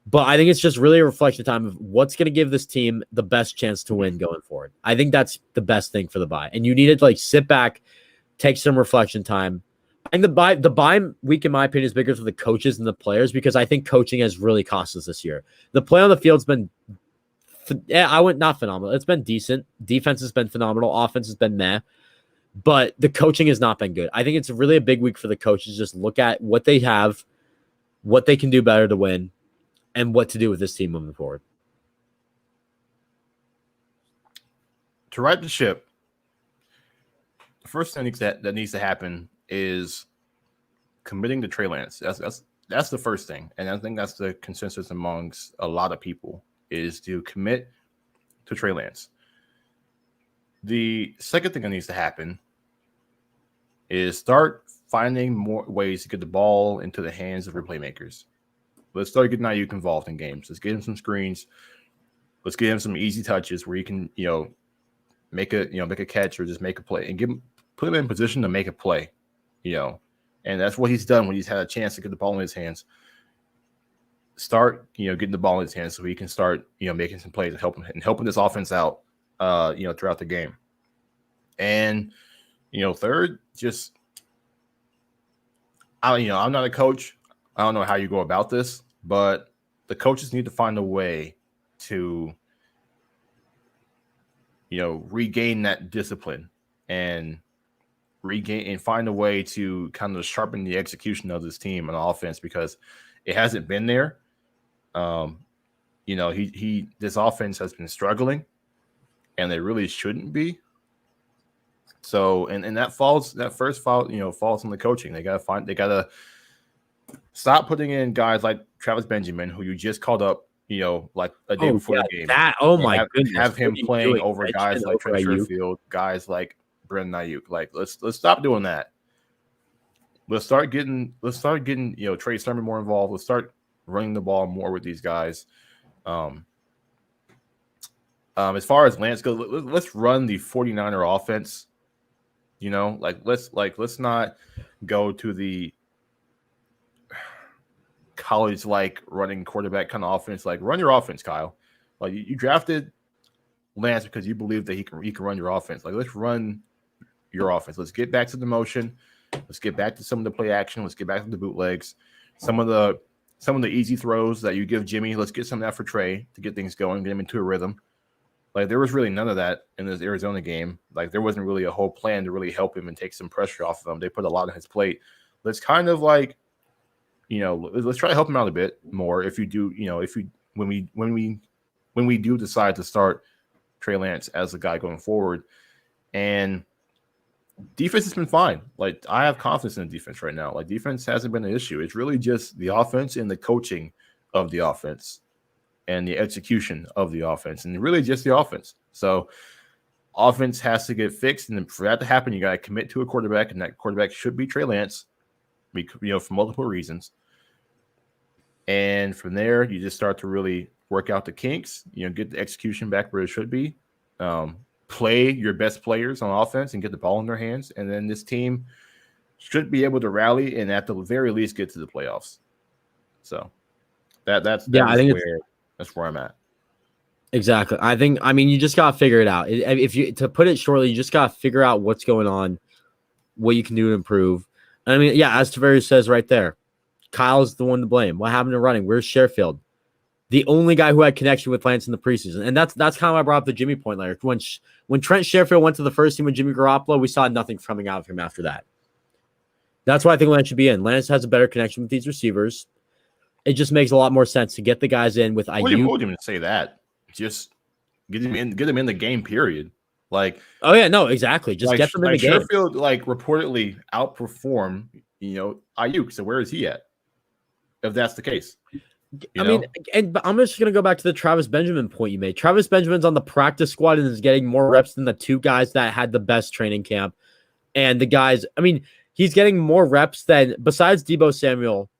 But I think it's just really a reflection time of what's going to give this team the best chance to win going forward. I think that's the best thing for the bye. And you need to sit back, take some reflection time. And the bye week, in my opinion, is bigger for the coaches and the players, because I think coaching has really cost us this year. The play on the field's been, not phenomenal. It's been decent. Defense has been phenomenal. Offense has been meh. But the coaching has not been good. I think it's really a big week for the coaches. Just look at what they have, what they can do better to win, and what to do with this team moving forward. To right the ship, the first thing that needs to happen is committing to Trey Lance. That's the first thing, and I think that's the consensus amongst a lot of people, is to commit to Trey Lance. The second thing that needs to happen is start finding more ways to get the ball into the hands of your playmakers. Let's start getting Ayuk involved in games. Let's get him some screens. Let's get him some easy touches where he can, make a catch or just make a play, and put him in position to make a play, and that's what he's done when he's had a chance to get the ball in his hands. Start, getting the ball in his hands so he can start, making some plays and helping this offense out, throughout the game. And, third, just, I'm not a coach. I don't know how you go about this, but the coaches need to find a way to, regain that discipline and find a way to kind of sharpen the execution of this team on offense, because it hasn't been there. This offense has been struggling, and they really shouldn't be. So, and that falls on the coaching. They gotta stop putting in guys like Travis Benjamin, who you just called up, like a day before the game. My goodness. Have him playing over guys like Trent Sherfield, guys like Brandon Ayuk. Like, let's stop doing that. Let's start getting Trey Sermon more involved. Let's start running the ball more with these guys. As far as Lance goes, let's run the 49er offense. Let's not go to the college-like running quarterback kind of offense. Like, run your offense, Kyle. Like, you drafted Lance because you believe that he can run your offense. Like, let's run your offense. Let's get back to the motion. Let's get back to some of the play action. Let's get back to the bootlegs. Some of the easy throws that you give Jimmy. Let's get some of that for Trey to get things going, get him into a rhythm. Like, there was really none of that in this Arizona game. Like, there wasn't really a whole plan to really help him and take some pressure off of him. They put a lot on his plate. Let's kind of like, let's try to help him out a bit more. If you do, when we do decide to start Trey Lance as the guy going forward, and defense has been fine. Like, I have confidence in the defense right now. Like, defense hasn't been an issue. It's really just the offense and the coaching of the offense and the execution of the offense, and really just the offense. So offense has to get fixed, and for that to happen, you got to commit to a quarterback, and that quarterback should be Trey Lance, for multiple reasons. And from there, you just start to really work out the kinks, get the execution back where it should be, play your best players on offense and get the ball in their hands, and then this team should be able to rally and at the very least get to the playoffs. So that's where I'm at. Exactly. You just gotta figure it out. To put it shortly, you just gotta figure out what's going on, what you can do to improve. And as Tavares says right there, Kyle's the one to blame. What happened to running? Where's Sherfield? The only guy who had connection with Lance in the preseason. And that's kind of why I brought up the Jimmy point later. When Trent Sherfield went to the first team with Jimmy Garoppolo, we saw nothing coming out of him after that. That's why I think Lance should be in. Lance has a better connection with these receivers. It just makes a lot more sense to get the guys in with IU. What do you him to say that? Just get him in the game, period. Like, oh yeah, no, exactly. Just get them in the game. Sherfield reportedly outperformed, Ayuk. So where is he at? If that's the case. But I'm just gonna go back to the Travis Benjamin point you made. Travis Benjamin's on the practice squad and is getting more reps than the two guys that had the best training camp. And the guys, he's getting more reps than, besides Deebo Samuel,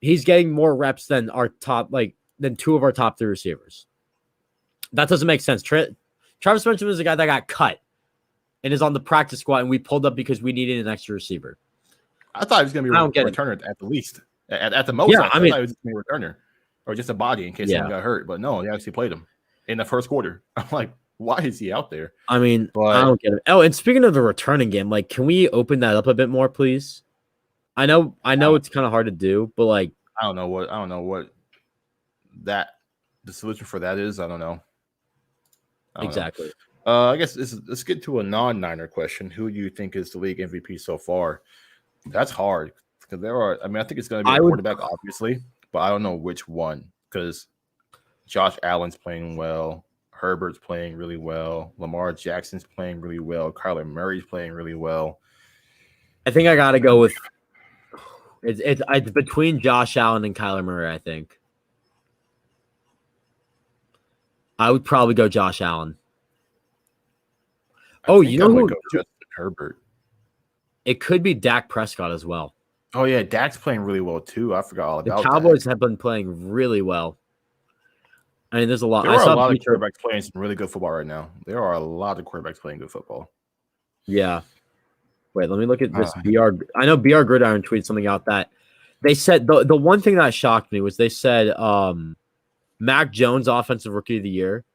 he's getting more reps than our than two of our top three receivers. That doesn't make sense. Travis Benjamin is the guy that got cut and is on the practice squad, and we pulled up because we needed an extra receiver. I thought he was going to be a returner at the least. At the most, yeah, I thought he was just a returner or just a body in case someone got hurt. But no, they actually played him in the first quarter. I'm like, why is he out there? I don't get it. Oh, and speaking of the returning game, can we open that up a bit more, please? I know it's kind of hard to do, but I don't know what the solution for that is. I don't know. Exactly. I guess let's get to a non-Niner question. Who do you think is the league MVP so far? That's hard because there are. I think it's going to be a quarterback, obviously, but I don't know which one because Josh Allen's playing well, Herbert's playing really well, Lamar Jackson's playing really well, Kyler Murray's playing really well. I think I got to go with it's between Josh Allen and Kyler Murray. I think I would probably go Josh Allen. You know who? Justin Herbert. It could be Dak Prescott as well. Oh yeah, Dak's playing really well too. I forgot all about the Cowboys have been playing really well. There's a lot. There are a lot of quarterbacks playing some really good football right now. There are a lot of quarterbacks playing good football. Yeah. Wait, let me look at this. BR. I know BR Gridiron tweeted something out that they said the one thing that shocked me was they said Mac Jones Offensive Rookie of the Year.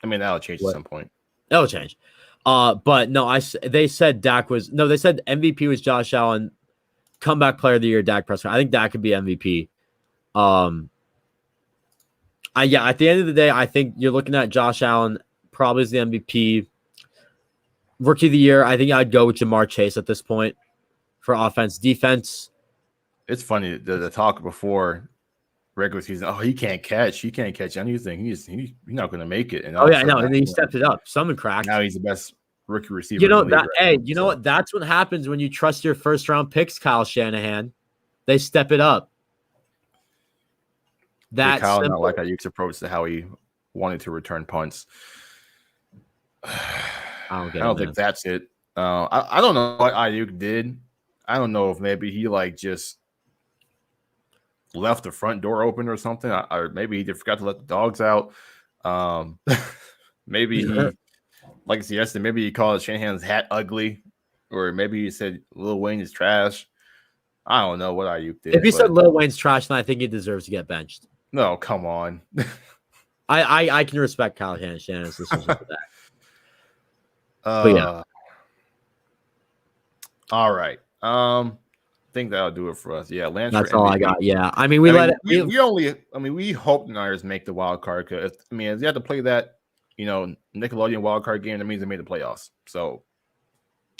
That'll change at some point. That'll change. But no, they said they said MVP was Josh Allen, comeback player of the year, Dak Prescott. I think Dak could be MVP. At the end of the day, I think you're looking at Josh Allen probably as the MVP. Rookie of the year, I think I'd go with Jamar Chase at this point for offense. Defense. It's funny, the talk before regular season. Oh, he can't catch anything. He's not going to make it. And I know. And then he stepped it up. Someone cracked. Now he's the best rookie receiver. What? That's what happens when you trust your first round picks, Kyle Shanahan. They step it up. That's Kyle not like Ayuk's approach to how he wanted to return punts. I don't think that's it. I don't know what Ayuk did. I don't know if maybe he just left the front door open or something, or maybe he just forgot to let the dogs out. Maybe he, like I said yesterday, maybe he called Shanahan's hat ugly, or maybe he said Lil Wayne is trash. I don't know what Ayuk did. If he said Lil Wayne's trash, then I think he deserves to get benched. No, come on. I can respect Kyle Shanahan's decision for that. But yeah. All right. I think that'll do it for us. Yeah, Lance That's for all MVP. I got. Yeah. I mean, we let it. We hope the Niners make the wild card because if they have to play that, Nickelodeon wild card game, that means they made the playoffs. So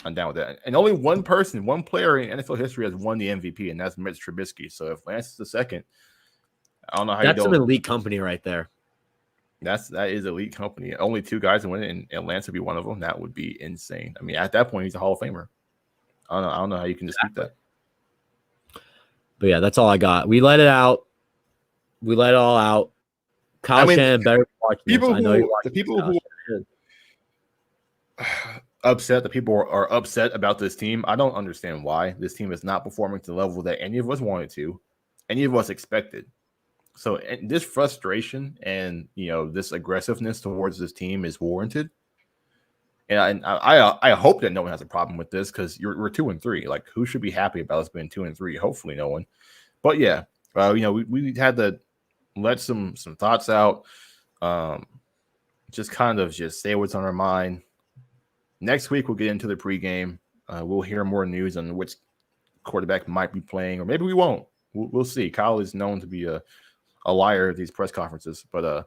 I'm down with that. And only one player in NFL history has won the MVP, and that's Mitch Trubisky. So if Lance is the second, I don't know how That's you some don't. elite company right there. That is elite company. Only two guys to win it, and Lance would be one of them. That would be insane. I mean, at that point, he's a Hall of Famer. I don't know how you can dispute that. But yeah, that's all I got. We let it out. We let it all out. Kyle Shannon better watch this. I know the people who upset, the people are upset about this team. I don't understand why this team is not performing to the level that any of us wanted to, any of us expected. So this frustration and this aggressiveness towards this team is warranted. And I hope that no one has a problem with this because we're 2-3. Like, who should be happy about us being 2-3? Hopefully, no one. But yeah, we had to let some thoughts out. Just kind of say what's on our mind. Next week we'll get into the pregame. We'll hear more news on which quarterback might be playing, or maybe we won't. We'll see. Kyle is known to be a liar at these press conferences, but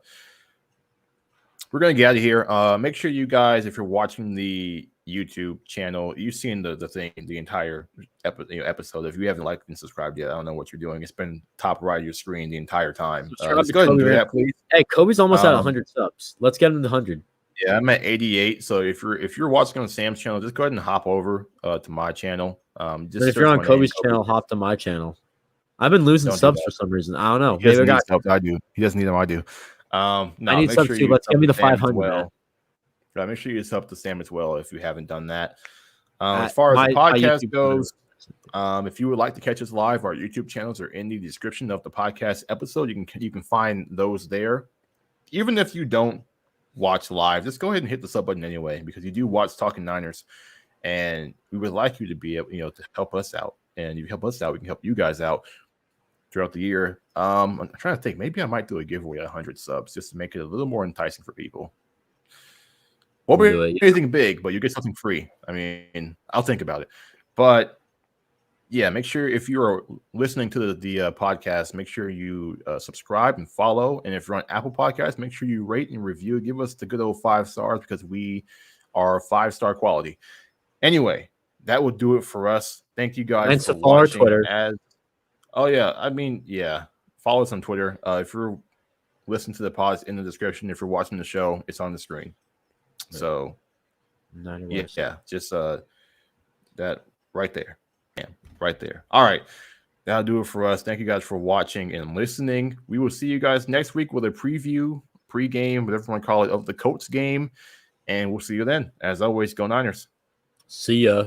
we're going to get out of here. Make sure you guys, if you're watching the YouTube channel, you've seen the thing, the entire episode. If you haven't liked and subscribed yet, I don't know what you're doing. It's been top right of your screen the entire time. Let's go ahead and do that, please. Hey, Kobe's almost at 100 subs. Let's get him to 100. Yeah, I'm at 88. So if you're watching on Sam's channel, just go ahead and hop over to my channel. Just if you're on Kobe's channel, hop to my channel. I've been losing subs for some reason. I don't know. He doesn't need subs. I do. He doesn't need them. I do. No, I need subs too. Let's give me the 500. Well. Make sure you sub to Sam as well if you haven't done that. As far as the podcast goes, if you would like to catch us live, our YouTube channels are in the description of the podcast episode. You can find those there. Even if you don't watch live, just go ahead and hit the sub button anyway, because you do watch Talking Niners, and we would like you to be able, to help us out. And if you help us out, we can help you guys out throughout the year. I'm trying to think. Maybe I might do a giveaway at 100 subs just to make it a little more enticing for people. Won't be anything big, but you get something free. I mean, I'll think about it. But yeah, make sure if you're listening to the podcast, make sure you subscribe and follow. And if you're on Apple Podcasts, make sure you rate and review. Give us the good old 5 stars because we are 5-star quality. Anyway, that will do it for us. Thank you guys for follow our Twitter. Follow us on Twitter. If you're listening to the pods in the description, if you're watching the show, it's on the screen. So, just that right there. Yeah, right there. All right. That'll do it for us. Thank you guys for watching and listening. We will see you guys next week with a preview, pregame, whatever you want to call it, of the Colts game. And we'll see you then. As always, go Niners. See ya.